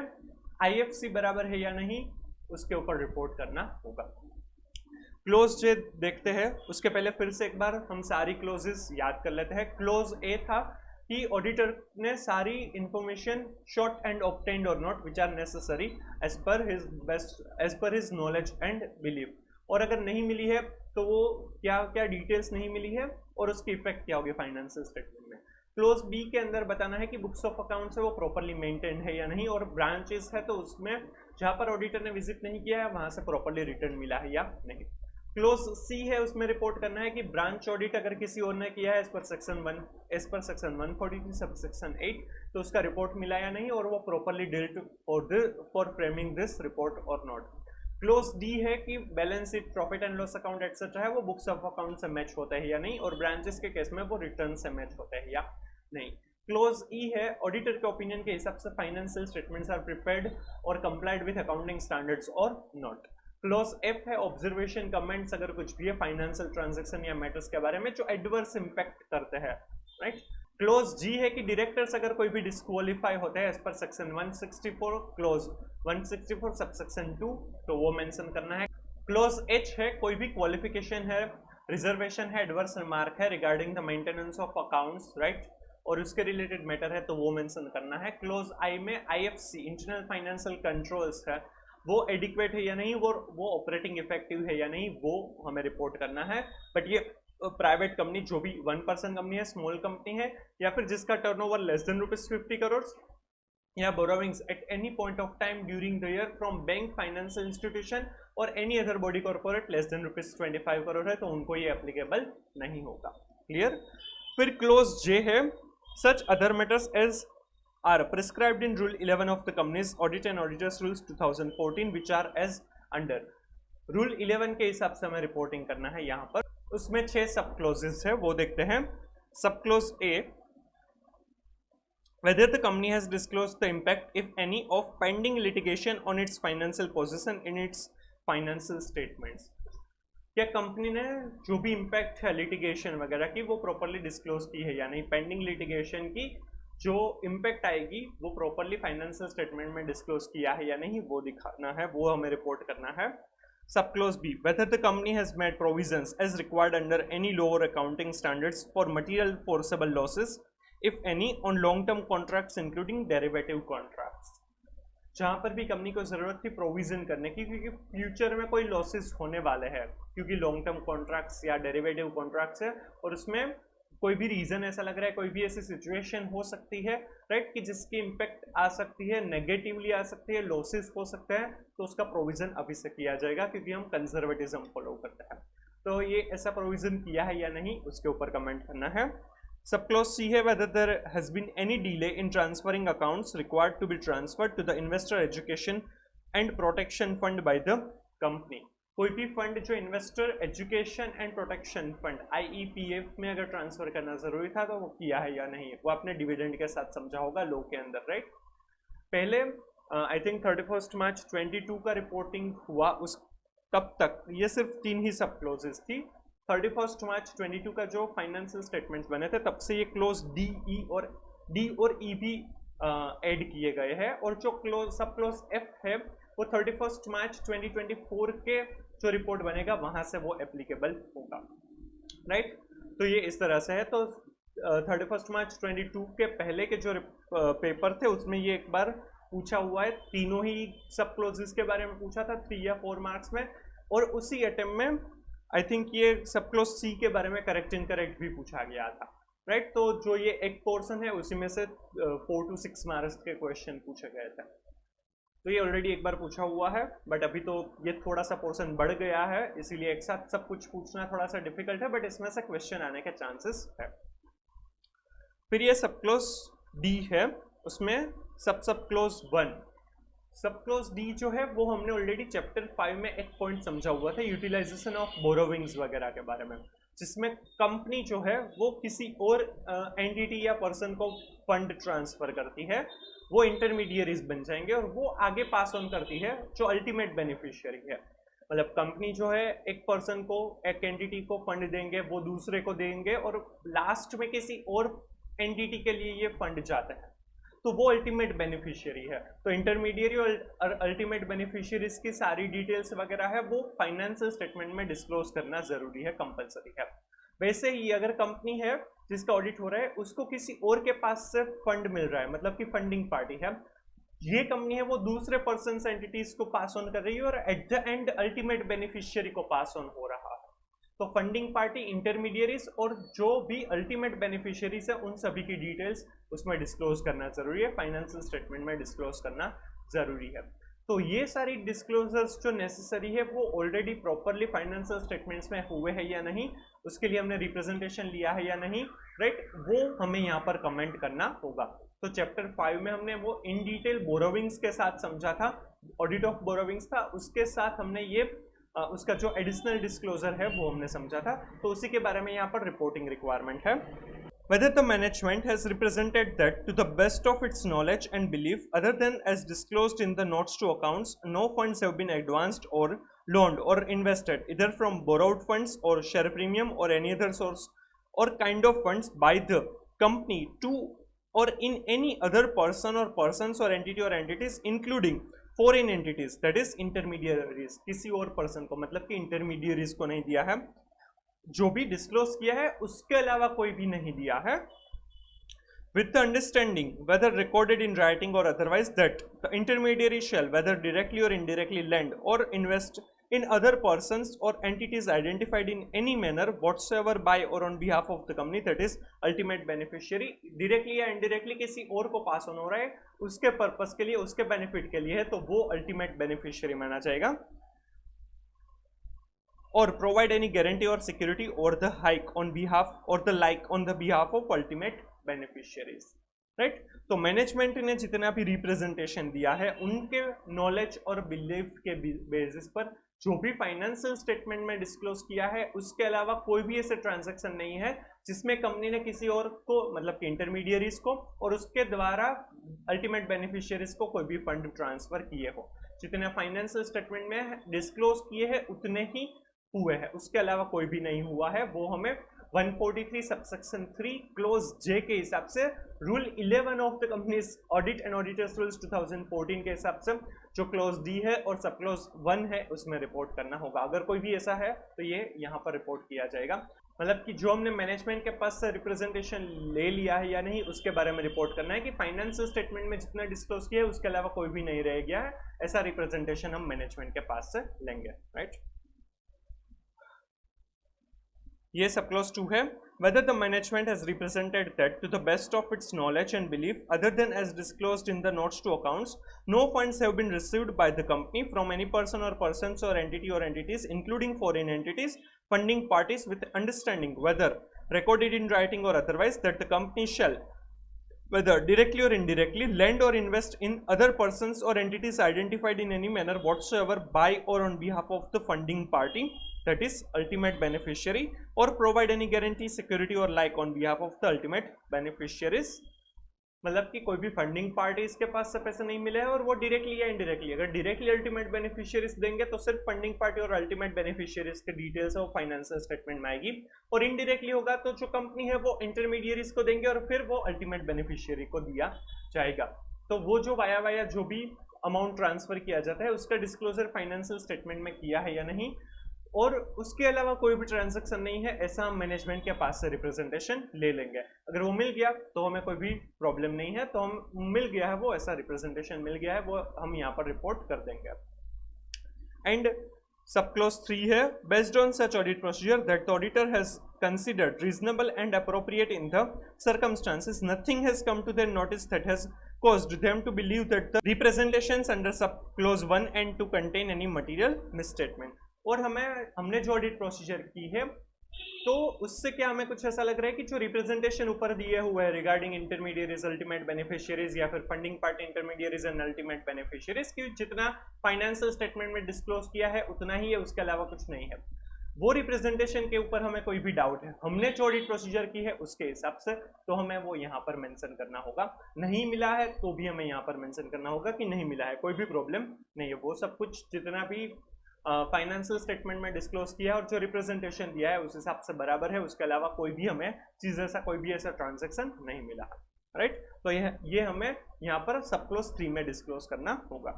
IFC बराबर है या नहीं उसके ऊपर रिपोर्ट करना होगा। क्लोज जे देखते हैं उसके पहले फिर से एक बार हम सारी क्लोजेस याद कर लेते हैं। क्लोज ए था कि ऑडिटर ने सारी इंफॉर्मेशन शॉर्ट एंड ऑब्टेन्ड और not which are necessary as per his knowledge and believe, और अगर नहीं मिली है तो वो क्या क्या डिटेल्स नहीं मिली है और उसकी इफेक्ट क्या होगी फाइनेंशियल स्टेटमेंट में। क्लोज बी के अंदर बताना है कि बुक्स ऑफ अकाउंट्स है वो प्रॉपरली मेंटेन है या नहीं, और ब्रांचेस है तो उसमें जहां पर ऑडिटर ने विजिट नहीं किया है वहां से प्रॉपरली रिटर्न मिला है या नहीं। क्लोज सी है, उसमें रिपोर्ट करना है कि ब्रांच ऑडिट अगर किसी और ने किया है as per section 143 sub section 8 तो उसका रिपोर्ट मिला या नहीं, और वो properly dealt for framing this report or not. Clause D है कि balance sheet, profit and loss account etcetera है वो बुक्स ऑफ अकाउंट से मैच होता है या नहीं, और ब्रांचेस के केस में वो रिटर्न से मैच होता है या नहीं। क्लोज ई है, ऑडिटर के ओपिनियन के हिसाब से फाइनेंशियल स्टेटमेंट्स आर प्रिपेयर्ड और कंप्लाइड विद अकाउंटिंग स्टैंडर्ड्स और नॉट। क्लोज एफ है, ऑब्जर्वेशन कमेंट्स अगर कुछ भी है फाइनेंशियल ट्रांजैक्शन या मैटर्स के बारे में जो एडवर्स इंपैक्ट करते हैं, राइट। क्लोज जी है कि डायरेक्टर्स अगर कोई भी डिस्क्वालीफाई होते हैं as per section 164 close 164 subsection 2 तो वो मेंशन करना है। क्लोज एच है कोई भी क्वालिफिकेशन है, रिजर्वेशन है, एडवर्स रिमार्क है regarding the maintenance of accounts right, और उसके रिलेटेड मैटर है तो वो मेंशन करना है। क्लोज आई में आईएफसी इंटरनल फाइनेंशियल कंट्रोल्स है वो एडिक्वेट है या नहीं, वो ऑपरेटिंग इफेक्टिव है या नहीं, वो हमें रिपोर्ट करना है। बट ये प्राइवेट कंपनी जो भी 1% कंपनी है, स्मॉल कंपनी है, या फिर जिसका टर्नओवर लेस देन ₹50 करोड़ या borrowings at any point of time during the year from bank, financial institution or any other body corporate less than ₹25 crore है तो उनको ये एप्लीकेबल नहीं होगा। क्लियर। फिर क्लोज जे है such other matters as are prescribed in Rule 11 of the Companies Audit and Auditors Rules 2014 which are as under। Rule 11 के हिसाब से हमें रिपोर्टिंग करना है यहाँ पर। उसमें 6 सब क्लोजेस है वो देखते हैं। सब close A, whether the company has disclosed the impact if any of pending litigation on its financial position in its financial statements। क्या कंपनी ने जो भी इम्पैक्ट है लिटिगेशन वगैरह की वो प्रॉपरली डिस्क्लोज की है या नहीं, पेंडिंग लिटिगेशन की जो इम्पैक्ट आएगी वो प्रॉपरली फाइनेंशियल स्टेटमेंट में डिस्क्लोज किया है या नहीं वो दिखाना है, वो हमें रिपोर्ट करना है। Sub clause B, whether the company has made provisions as required under any lower accounting standards for material foreseeable losses if any on long term contracts including derivative contracts. जहां पर भी कंपनी को जरूरत थी provision करने की क्योंकि future में कोई लॉसेस होने वाले हैं क्योंकि लॉन्ग टर्म कॉन्ट्रैक्ट्स या डेरिवेटिव कॉन्ट्रैक्ट्स है और उसमें कोई भी रीजन ऐसा लग रहा है, कोई भी ऐसी सिचुएशन हो सकती है राइट कि जिसकी इम्पैक्ट आ सकती है, नेगेटिवली आ सकती है, लॉसेस हो सकते हैं, तो उसका प्रोविजन अभी से किया जाएगा क्योंकि हम कंजर्वेटिज्म फॉलो करते हैं। तो ये ऐसा प्रोविजन किया है या नहीं उसके ऊपर कमेंट करना है। सब क्लोज सी है whether there has been any delay in transferring accounts required to be transferred to the investor education and protection fund by the company. कोई भी फंड जो investor education and protection fund IEPF में अगर transfer करना जरूरी था तो वो किया है या नहीं, वो आपने डिविडेंड के साथ समझा होगा लो के अंदर राइट। पहले आई थिंक 31 मार्च 22 का रिपोर्टिंग हुआ, उस तब तक ये सिर्फ 3 ही सब क्लोजेस थी। 31 मार्च 22 का जो फाइनेंशियल स्टेटमेंट्स बने थे तब से ये क्लोज D और E भी ऐड किए गए हैं और जो सब क्लोज F है वो 31 मार्च 2024 के जो रिपोर्ट बनेगा वहां से वो एप्लीकेबल होगा राइट। तो ये इस तरह से है। तो 31 मार्च 22 के पहले के जो पेपर थे उसमें ये एक बार पूछा हुआ है, तीनों ही सब क्लोजेस के बारे में पूछा था 3 या 4 मार्क्स में, और उसी अटेम्प्ट में आई थिंक ये सब क्लोज सी के बारे में करेक्ट इनकरेक्ट भी पूछा गया था राइट। तो जो ये एक पोर्शन है उसी में से 4 to 6 मार्क्स के क्वेश्चन पूछे गए थे। तो ये ऑलरेडी एक बार पूछा हुआ है बट अभी तो ये थोड़ा सा पोर्शन बढ़ गया है इसीलिए एक साथ सब कुछ पूछना थोड़ा सा डिफिकल्ट है बट इसमें से क्वेश्चन आने के चांसेस है। फिर ये सब क्लोज डी है, उसमें सब क्लोज 1 सब क्लोज डी जो है वो हमने ऑलरेडी चैप्टर 5 में एक पॉइंट समझा हुआ था यूटिलाइजेशन ऑफ बोरोविंग्स वगैरह के बारे में, जिसमें कंपनी जो है वो किसी और एंटिटी या पर्सन को फंड ट्रांसफर करती है, वो इंटरमीडियरीज बन जाएंगे और वो आगे पास ऑन करती है जो अल्टीमेट बेनिफिशियरी है। मतलब कंपनी जो है एक पर्सन को, एक एंटिटी को फंड देंगे, वो दूसरे को देंगे और लास्ट में किसी और एंटिटी के लिए ये फंड जाता है तो वो अल्टीमेट बेनिफिशियरी है। तो इंटरमीडियरी और अल्टीमेट बेनिफिशियरीज की सारी डिटेल्स वगैरह है वो फाइनेंशियल स्टेटमेंट में डिस्क्लोज करना जरूरी है, कंपलसरी है। वैसे ही अगर कंपनी है जिसका ऑडिट हो रहा है उसको किसी और के पास से फंड मिल रहा है, मतलब कि फंडिंग पार्टी है, ये कंपनी है वो दूसरे पर्सन एंटिटीज को पास ऑन कर रही है और at the end ultimate beneficiary को पास ऑन हो रहा है। तो फंडिंग पार्टी, इंटरमीडियरीज और जो भी अल्टीमेट बेनिफिशियरीज है उन सभी की डिटेल्स उसमें डिस्क्लोज करना जरूरी है, फाइनेंशियल स्टेटमेंट में डिस्क्लोज करना जरूरी है। तो ये सारी डिस्क्लोजर्स जो नेसेसरी है वो ऑलरेडी प्रॉपरली फाइनेंशियल स्टेटमेंट्स में हुए हैं या नहीं, उसके लिए हमने रिप्रेजेंटेशन लिया है या नहीं राइट, वो हमें यहाँ पर कमेंट करना होगा। तो चैप्टर 5 में हमने वो इन डिटेल बोरोविंग्स के साथ समझा था, ऑडिट ऑफ बोरोविंग्स था, उसके साथ हमने ये उसका जो एडिशनल डिस्क्लोजर है वो हमने समझा था, तो उसी के बारे में यहाँ पर रिपोर्टिंग रिक्वायरमेंट है। Whether the management has represented that to the best of its knowledge and belief other than as disclosed in the notes to accounts, no funds have been advanced or loaned or invested either from borrowed funds or share premium or any other source or kind of funds by the company to or in any other person or persons or entity or entities including foreign entities, that is intermediaries, किसी और person को, मतलब कि intermediaries को नहीं दिया है, जो भी डिस्क्लोज किया है उसके अलावा कोई भी नहीं दिया है, with the understanding whether recorded in writing or otherwise that the intermediary shall whether directly or indirectly lend or invest in other persons or entities identified in any manner whatsoever by or on behalf of the company, that is ultimate beneficiary, directly या indirectly किसी और को pass on हो रहा है उसके purpose के लिए, उसके बेनिफिट के लिए है, तो वो अल्टीमेट बेनिफिशियरी माना जाएगा, or provide any guarantee or security or the hike on behalf or the like on the behalf of ultimate beneficiaries, right? तो मैनेजमेंट ने जितना भी रिप्रेजेंटेशन दिया है उनके नॉलेज और बिलीफ के बेसिस पर जो भी फाइनेंशियल स्टेटमेंट में डिस्क्लोज किया है, उसके अलावा कोई भी ऐसे ट्रांजैक्शन नहीं है जिसमें कंपनी ने किसी और को, मतलब कि इंटरमीडियरीज को और उसके द्वारा अल्टीमेट बेनिफिशियरीज को कोई भी फंड ट्रांसफर किए हो। जितने फाइनेंशियल स्टेटमेंट में डिस्क्लोज किए हैं उतने ही हुए हैं, उसके अलावा कोई भी नहीं हुआ है। वो हमें 143 सबसेक्शन 3 क्लोज जे के हिसाब से rule 11 of the companies audit and auditors rules 2014 के हिसाब से जो क्लोज डी है और सब क्लोज 1 है उसमें रिपोर्ट करना होगा। अगर कोई भी ऐसा है तो ये यहाँ पर रिपोर्ट किया जाएगा, मतलब कि जो हमने मैनेजमेंट के पास से रिप्रेजेंटेशन ले लिया है या नहीं उसके बारे में रिपोर्ट करना है कि फाइनेंशियल स्टेटमेंट में जितना डिस्क्लोज किया है उसके अलावा कोई भी नहीं रह गया है, ऐसा रिप्रेजेंटेशन हम मैनेजमेंट के पास से लेंगे, राइट। ये सब क्लोज 2 है। Whether the management has represented that to the best of its knowledge and belief other than as disclosed in the notes to accounts, no funds have been received by the company from any person or persons or entity or entities including foreign entities, funding parties, with understanding whether recorded in writing or otherwise that the company shall whether directly or indirectly lend or invest in other persons or entities identified in any manner whatsoever by or on behalf of the funding party, that is ultimate beneficiary, or provide any guarantee, security or like on behalf of the ultimate beneficiaries। मतलब कि कोई भी funding party इसके पास से पैसे नहीं मिले हैं और वो डायरेक्टली या इनडायरेक्टली, अगर डायरेक्टली अल्टीमेट बेनिफिशियरीज देंगे तो सिर्फ फंडिंग पार्टी और अल्टीमेट बेनिफिशियरीज के डिटेल्स है वो फाइनेंशियल स्टेटमेंट में आएगी, और इनडायरेक्टली होगा तो जो कंपनी है वो इंटरमीडियरीज को देंगे और फिर वो अल्टीमेट बेनिफिशियरी को दिया जाएगा। तो वो जो वाया जो भी अमाउंट ट्रांसफर किया जाता है उसका डिस्क्लोजर फाइनेंशियल स्टेटमेंट में किया है या नहीं, और उसके अलावा कोई भी ट्रांजैक्शन नहीं है, ऐसा हम मैनेजमेंट के पास से रिप्रेजेंटेशन ले लेंगे। अगर वो मिल गया तो हमें कोई भी प्रॉब्लम नहीं है, तो हम मिल गया है वो ऐसा रिप्रेजेंटेशन मिल गया है वो हम यहाँ पर रिपोर्ट कर देंगे। एंड सब क्लोज 3 है, based on such audit procedure that the auditor has considered reasonable and appropriate in the circumstances, nothing has come to their notice that has caused them to believe that the representations under sub clause 1 and 2 contain any material misstatement। और हमने जो audit procedure की है तो उससे क्या हमें कुछ ऐसा लग रहा है कि जो रिप्रेजेंटेशन ऊपर दिए हुए हैं रिगार्डिंग इंटरमीडियरीज, अल्टीमेट बेनिफिशियरीज या फिर funding party intermediaries and ultimate beneficiaries की जितना फाइनेंशियल स्टेटमेंट में डिस्क्लोज किया है उतना ही है, उसके अलावा कुछ नहीं है। वो रिप्रेजेंटेशन के ऊपर हमें कोई भी डाउट है, हमने जो ऑडिट प्रोसीजर की है उसके हिसाब से, तो हमें वो यहाँ पर मेंशन करना होगा। नहीं मिला है तो भी हमें यहाँ पर मेंशन करना होगा कि नहीं मिला है, कोई भी प्रॉब्लम नहीं है। वो सब कुछ जितना भी फाइनेंशियल स्टेटमेंट में डिस्क्लोज किया है और जो रिप्रेजेंटेशन दिया है उस हिसाब से बराबर है, उसके अलावा कोई भी हमें चीज ऐसा कोई भी ऐसा ट्रांजैक्शन नहीं मिला है, राइट। तो ये हमें यहाँ पर सब क्लोज 3 में डिस्क्लोज करना होगा।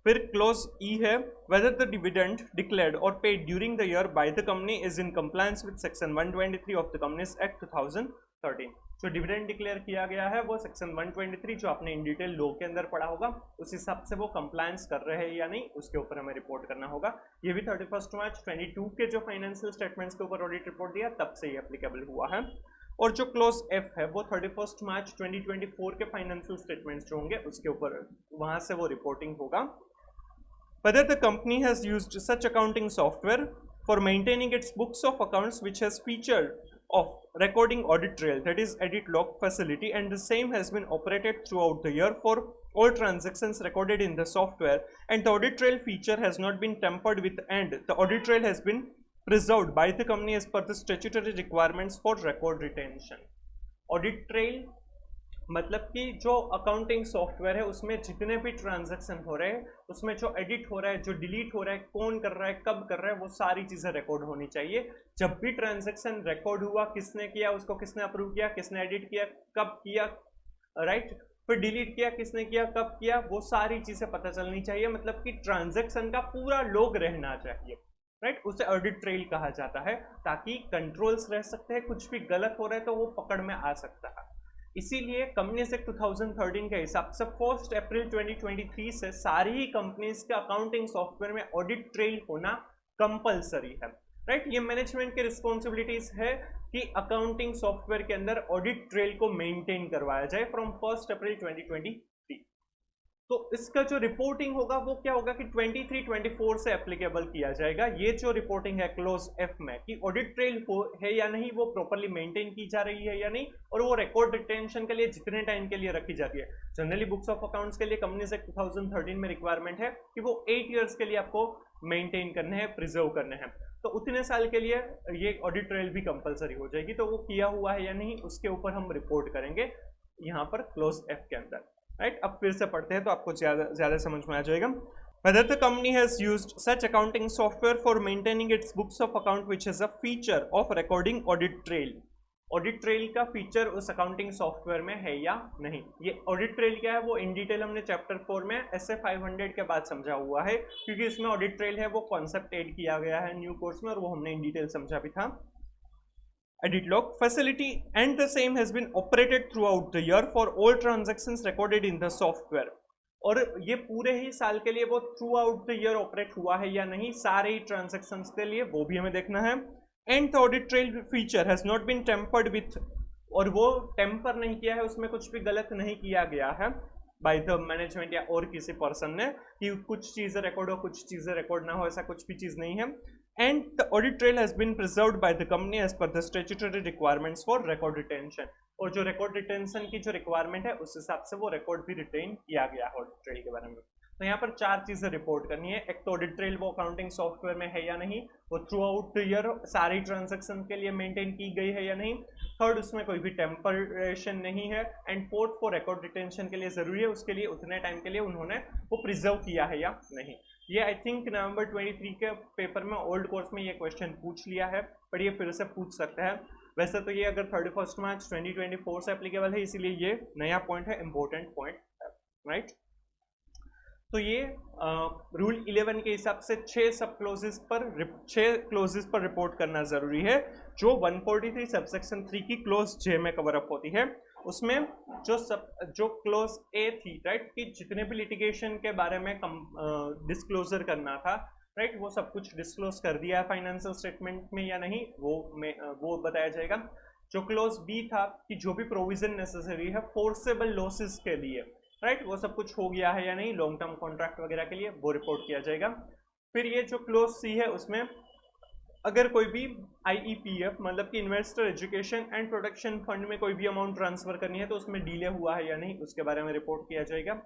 फिर क्लोज ई है, whether the dividend declared or paid during the year by the company is in compliance with section 123 of the Companies Act 2013। जो डिविडेंड डिक्लेयर किया गया है वो सेक्शन 123 जो आपने इन डिटेल लॉ के अंदर पढ़ा होगा उस हिसाब से वो कंप्लायंस कर रहे हैं या नहीं उसके ऊपर हमें रिपोर्ट करना होगा। ये भी 31 मार्च 22 के जो फाइनेंशियल स्टेटमेंट्स के ऊपर ऑडिट रिपोर्ट दिया तब से ये एप्लीकेबल हुआ है। और जो क्लोज एफ है वो 31 मार्च 2024 के फाइनेंशियल स्टेटमेंट्स जो होंगे उसके ऊपर वहां से वो रिपोर्टिंग होगा। Whether the company has used such accounting software for maintaining its books of accounts which has feature of recording audit trail, that is edit log facility, and the same has been operated throughout the year for all transactions recorded in the software, and the audit trail feature has not been tampered with, and the audit trail has been preserved by the company as per the statutory requirements for record retention। Audit trail मतलब कि जो accounting software है उसमें जितने भी transaction हो रहे हैं, उसमें जो एडिट हो रहा है, जो डिलीट हो रहा है, कौन कर रहा है, कब कर रहा है, वो सारी चीज़ें रिकॉर्ड होनी चाहिए। जब भी ट्रांजैक्शन रिकॉर्ड हुआ, किसने किया, उसको किसने अप्रूव किया, किसने एडिट किया, कब किया, राइट, फिर डिलीट किया, किसने किया, कब किया, वो सारी चीज़ें पता चलनी चाहिए। मतलब कि ट्रांजैक्शन का पूरा लॉग रहना चाहिए, राइट, उसे ऑडिट ट्रेल कहा जाता है, ताकि कंट्रोल्स रह सकते हैं, कुछ भी गलत हो रहा है तो वो पकड़ में आ सकता है। इसीलिए कंपनीज एक्ट 2013 के हिसाब से 1 अप्रैल 2023 से सारी ही कंपनीज के अकाउंटिंग सॉफ्टवेयर में ऑडिट ट्रेल होना कंपलसरी है, राइट। ये मैनेजमेंट की रिस्पॉन्सिबिलिटीज है कि अकाउंटिंग सॉफ्टवेयर के अंदर ऑडिट ट्रेल को मेंटेन करवाया जाए फ्रॉम 1 अप्रैल 2023। तो इसका जो रिपोर्टिंग होगा वो क्या होगा कि 23-24 से एप्लीकेबल किया जाएगा। ये जो रिपोर्टिंग है क्लोज एफ में कि ऑडिट ट्रेल है या नहीं, वो प्रॉपरली मेंटेन की जा रही है या नहीं, और वो रिकॉर्ड रिटेंशन के लिए जितने टाइम के लिए रखी जाती है। जनरली बुक्स ऑफ अकाउंट्स के लिए कंपनीज एक्ट 2013 में रिक्वायरमेंट है कि वो 8 ईयर्स के लिए आपको मेंटेन करने हैं, प्रिजर्व करने हैं। तो उतने साल के लिए ये ऑडिट ट्रेल भी कंपलसरी हो जाएगी। तो वो किया हुआ है या नहीं, उसके ऊपर हम रिपोर्ट करेंगे यहाँ पर क्लोज एफ के अंदर, राइट। अब फिर से पढ़ते हैं तो आपको ज्यादा समझ में आ जाएगा। Whether the company has used such accounting software for maintaining its books of account which is a feature of recording audit trail। Audit trail का फीचर उस अकाउंटिंग सॉफ्टवेयर में है या नहीं। ये ऑडिट ट्रेल क्या है वो इन डिटेल हमने चैप्टर 4 में SA 500 के बाद समझा हुआ है, क्योंकि इसमें ऑडिट ट्रेल है वो कॉन्सेप्ट ऐड किया गया है न्यू कोर्स में, और वो हमने इन डिटेल समझा भी था। Edit log facility and the same has been operated throughout the year for all transactions recorded in the software। और ये पूरे ही साल के लिए वो through out the year operate हुआ है या नहीं, सारे ही ट्रांजेक्शन्स के लिए, वो भी हमें देखना है। And the audit trail feature has not been tampered with, और वो टेम्पर नहीं किया है, उसमें कुछ भी गलत नहीं किया गया है बाय द मैनेजमेंट या और किसी पर्सन ने, कि कुछ चीज़ें रिकॉर्ड हो कुछ चीज़ें रिकॉर्ड ना हो, ऐसा कुछ भी चीज़ नहीं है। And the audit trail has been preserved by the company as per the statutory requirements for record retention। और जो रिकॉर्ड रिटेंशन की जो रिक्वायरमेंट है उस हिसाब से वो रिकॉर्ड भी रिटेन किया गया है ऑडिट ट्रेल के बारे में। तो यहाँ पर 4 चीजें रिपोर्ट करनी है। एक तो ऑडिट ट्रेल वो अकाउंटिंग सॉफ्टवेयर में है या नहीं, वो थ्रू आउट द ईयर सारी ट्रांजेक्शन के लिए मेंटेन की गई है या नहीं। थर्ड, उसमें कोई भी टेम्परेशन नहीं है। And fourth, for record retention के लिए जरूरी है, उसके लिए उतने टाइम के लिए उन्होंने वो प्रिजर्व किया है या नहीं। ये आई थिंक नवंबर 23 के पेपर में ओल्ड कोर्स में ये क्वेश्चन पूछ लिया है, पर ये फिर से पूछ सकता है। वैसे तो ये अगर 31 मार्च 2024 से एप्लीकेबल है, इसीलिए ये नया पॉइंट है, इंपॉर्टेंट पॉइंट है, राइट। तो ये रूल 11 के हिसाब से 6 सब क्लोजेस पर रिपोर्ट करना जरूरी है, जो 143 सबसेक्शन 3 की क्लोज जे में कवर अप होती है। उसमें जो क्लोज ए थी, राइट, कि जितने भी लिटिगेशन के बारे में डिस्क्लोजर करना था, राइट, वो सब कुछ डिस्क्लोज कर दिया है फाइनेंशियल स्टेटमेंट में या नहीं, वो बताया जाएगा। जो क्लोज बी था कि जो भी प्रोविजन नेसेसरी है फोर्सेबल लॉसेस के लिए, राइट, वो सब कुछ हो गया है या नहीं लॉन्ग टर्म कॉन्ट्रैक्ट वगैरह के लिए, वो रिपोर्ट किया जाएगा। फिर ये जो क्लोज सी है उसमें अगर कोई भी IEPF मतलब कि investor education and protection fund में कोई भी अमाउंट ट्रांसफर करनी है तो उसमें डिले हुआ है या नहीं, उसके बारे में रिपोर्ट किया जाएगा।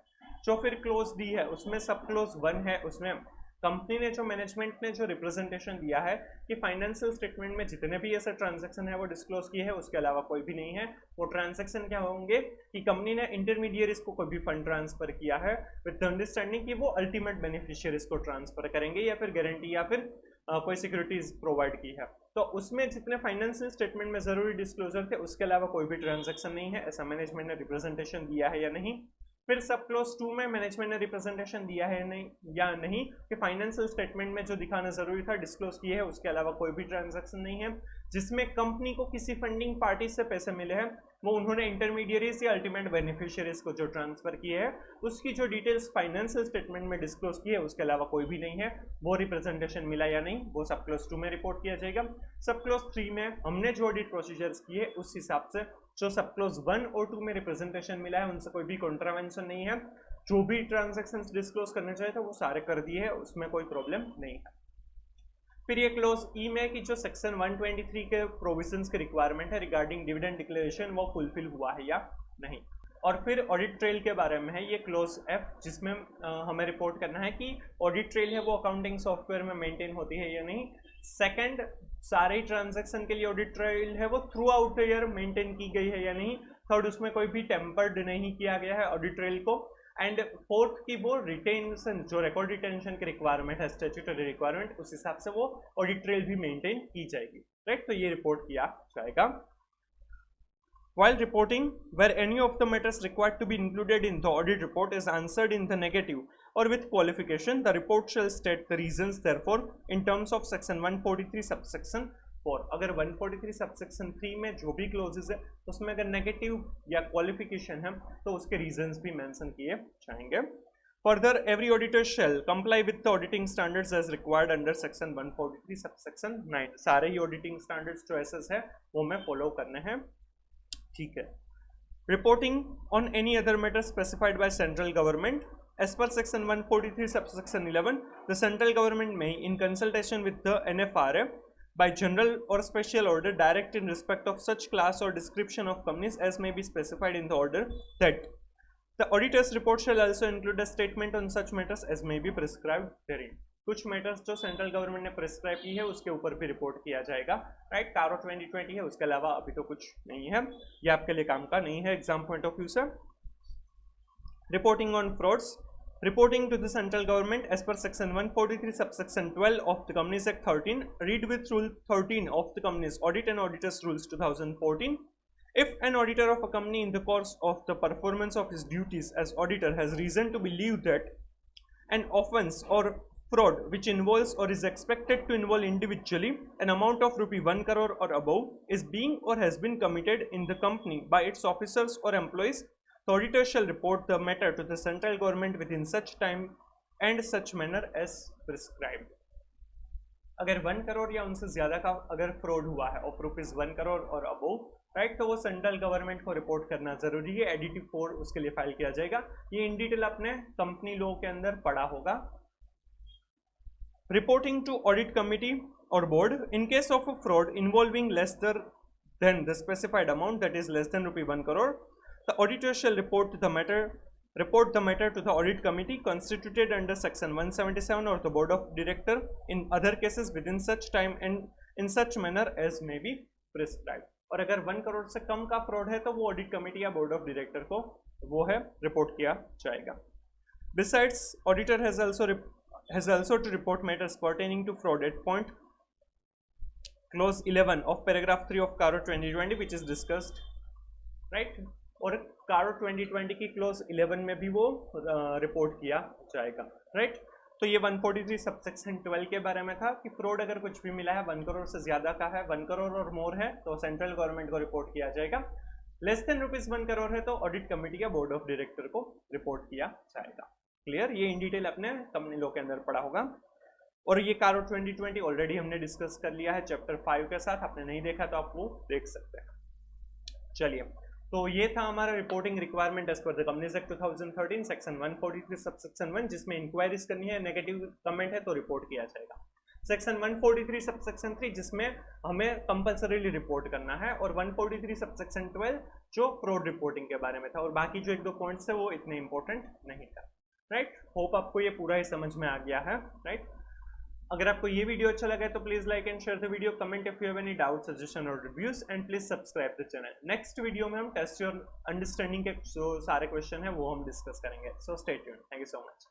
जो फिर क्लोज डी है उसमें सब क्लोज 1 है, उसमें कंपनी ने जो मैनेजमेंट ने जो रिप्रेजेंटेशन दिया है कि फाइनेंशियल स्टेटमेंट में जितने भी ऐसे ट्रांजैक्शन है वो डिस्क्लोज किए हैं, उसके अलावा कोई भी नहीं है। वो ट्रांजैक्शन क्या होंगे कि कंपनी ने इंटरमीडिएरीज को कोई भी फंड ट्रांसफर किया है विद अंडरस्टैंडिंग कि वो अल्टीमेट बेनिफिशियरीज को ट्रांसफर करेंगे या फिर गारंटी या फिर कोई सिक्योरिटीज प्रोवाइड की है, तो उसमें जितने फाइनेंशियल स्टेटमेंट में जरूरी डिस्क्लोजर थे उसके अलावा कोई भी ट्रांजैक्शन नहीं है, ऐसा मैनेजमेंट ने रिप्रेजेंटेशन दिया है या नहीं। फिर सब क्लोज 2 में मैनेजमेंट ने रिप्रेजेंटेशन दिया है नहीं कि फाइनेंशियल स्टेटमेंट में जो दिखाना जरूरी था डिस्क्लोज किए है, उसके अलावा कोई भी ट्रांजैक्शन नहीं है। जिसमें कंपनी को किसी फंडिंग पार्टी से पैसे मिले हैं वो उन्होंने इंटरमीडिएरीज या अल्टीमेट बेनिफिशियरीज को जो ट्रांसफर किए हैं उसकी जो डिटेल्स फाइनेंशियल स्टेटमेंट में डिस्क्लोज की है, उसके अलावा कोई भी नहीं है। वो रिप्रेजेंटेशन मिला या नहीं वो सब क्लोज 2 में रिपोर्ट किया जाएगा। सब क्लोज 3 में हमने जो ऑडिट प्रोसीजर्स किए उस हिसाब से जो सब क्लोज 1 और 2 में रिप्रेजेंटेशन मिला है उनसे कोई भी कॉन्ट्रावेंशन नहीं है। जो भी ट्रांजैक्शंस डिस्क्लोज करने चाहिए था वो सारे कर दिए हैं, उसमें कोई प्रॉब्लम नहीं है। फिर ये क्लोज ई में कि जो सेक्शन 123 के प्रोविजंस के रिक्वायरमेंट है रिगार्डिंग डिविडेंड डिक्लेरेशन वो फुलफिल हुआ है या नहीं। और फिर ऑडिट ट्रेल के बारे में है ये क्लोज एफ, जिसमें हमें रिपोर्ट करना है कि ऑडिट ट्रेल है वो अकाउंटिंग सॉफ्टवेयर में मेंटेन होती है या नहीं। सेकंड, सारे ट्रांजैक्शन के लिए ऑडिट ट्रेल है वो through out the year maintain की गई है या नहीं। थर्ड उसमें कोई भी टेम्पर्ड नहीं किया गया है ऑडिट ट्रेल को, एंड फोर्थ की वो रिटेंशन जो रिकॉर्ड रिटेंशन की रिक्वायरमेंट है स्टैट्यूटरी रिक्वायरमेंट उस हिसाब से वो ऑडिट ट्रेल भी मेंटेन की जाएगी, राइट। तो ये रिपोर्ट किया जाएगा। While reporting, where any of the matters required to be included in the audit report is answered in the negative or with qualification, the report shall state the reasons therefore in terms of section 143 subsection 4। अगर 143 subsection 3 में जो भी closes है उसमें अगर negative या qualification है तो उसके रीजंस भी मेंशन किए जाएंगे। Further, every auditor shall comply with the auditing standards as required under section 143 subsection 9। सारे ही auditing standards जो ऐसे है वो हमें फॉलो करने हैं, ठीक है। Reporting on any other matter specified by central government as per section 143 subsection 11 the central government may in consultation with the NFRA by general or special order direct in respect of such class or description of companies as may be specified in the order that the auditor's report shall also include a statement on such matters as may be prescribed therein। कुछ matters जो central government ने prescribe की है उसके ऊपर भी report किया जाएगा, राइट। कारो 2020 है, उसके अलावा अभी तो कुछ नहीं है, ये आपके लिए काम का नहीं है एग्जाम पॉइंट ऑफ व्यू से। Reporting on frauds, reporting to the central government as per section 143 subsection 12 of the companies act 13 read with rule 13 of the companies audit and auditors rules 2014। If an auditor of a company in the course of the performance of his duties as auditor has reason to believe that an offence or fraud which involves or is expected to involve individually an amount of rupee 1 crore or above is being or has been committed in the company by its officers or employees, the auditor shall report the matter to the central government within such time and such manner as prescribed। अगर 1 करोड़ या उनसे ज्यादा का अगर fraud हुआ है of rupees 1 crore और above, right, तो वो सेंट्रल गवर्नमेंट को रिपोर्ट करना जरूरी है। एडिटिव 4 उसके लिए फाइल किया जाएगा। ये इन डिटेल अपने कंपनी लॉ के अंदर पढ़ा होगा। Reporting to audit committee or board in case of a fraud involving less than the specified amount, that is less than rupee 1 crore, the auditor shall report the matter to the audit committee constituted under section 177 or the board of director in other cases within such time and in such manner as may be prescribed। और अगर 1 करोड़ से कम का fraud है तो वो audit committee या board of director को वो है रिपोर्ट किया जाएगा। Besides, auditor has also to report matters pertaining to fraud at point clause 11 of paragraph 3 of CARO 2020 which is discussed, right। और CARO 2020 की क्लोज 11 में भी वो रिपोर्ट किया जाएगा, राइट। तो ये 143 सबसेक्शन 12 के बारे में था कि फ्रॉड अगर कुछ भी मिला है 1 करोड़ से ज्यादा का है, 1 करोड़ और मोर है तो सेंट्रल गवर्नमेंट को रिपोर्ट किया जाएगा। लेस देन रुपीज 1 करोड़ है तो ऑडिट कमेटी या बोर्ड ऑफ डायरेक्टर को रिपोर्ट किया जाएगा। क्लियर, ये इन डिटेल अपने कंपनी लॉ के अंदर पढ़ा होगा। और ये कारो 2020 ऑलरेडी हमने डिस्कस कर लिया है चैप्टर 5 के साथ, आपने नहीं देखा तो आप वो देख सकते हैं। चलिए, तो ये था हमारा reporting requirement as per the companies act 2013 section 143 subsection 1, जिसमें इंक्वायरीज करनी है, नेगेटिव कमेंट है तो रिपोर्ट किया जाएगा। सेक्शन 143 सबसेक्शन 3 जिसमें हमें कंपल्सरीली रिपोर्ट करना है, और 143 सबसेक्शन 12 जो फ्रॉड रिपोर्टिंग के बारे में था, और बाकी जो 1-2 पॉइंट्स है वो इतने इंपॉर्टेंट नहीं था, राइट। होप आपको ये पूरा ही समझ में आ गया है, राइट। अगर आपको ये वीडियो अच्छा लगा है तो please like and share the video, comment if you have any doubt suggestion or reviews, and please subscribe the channel. Next video में हम टेस्ट योर अंडरस्टैंडिंग के जो सारे क्वेश्चन है वो हम डिस्कस करेंगे, so stay tuned. Thank you so much.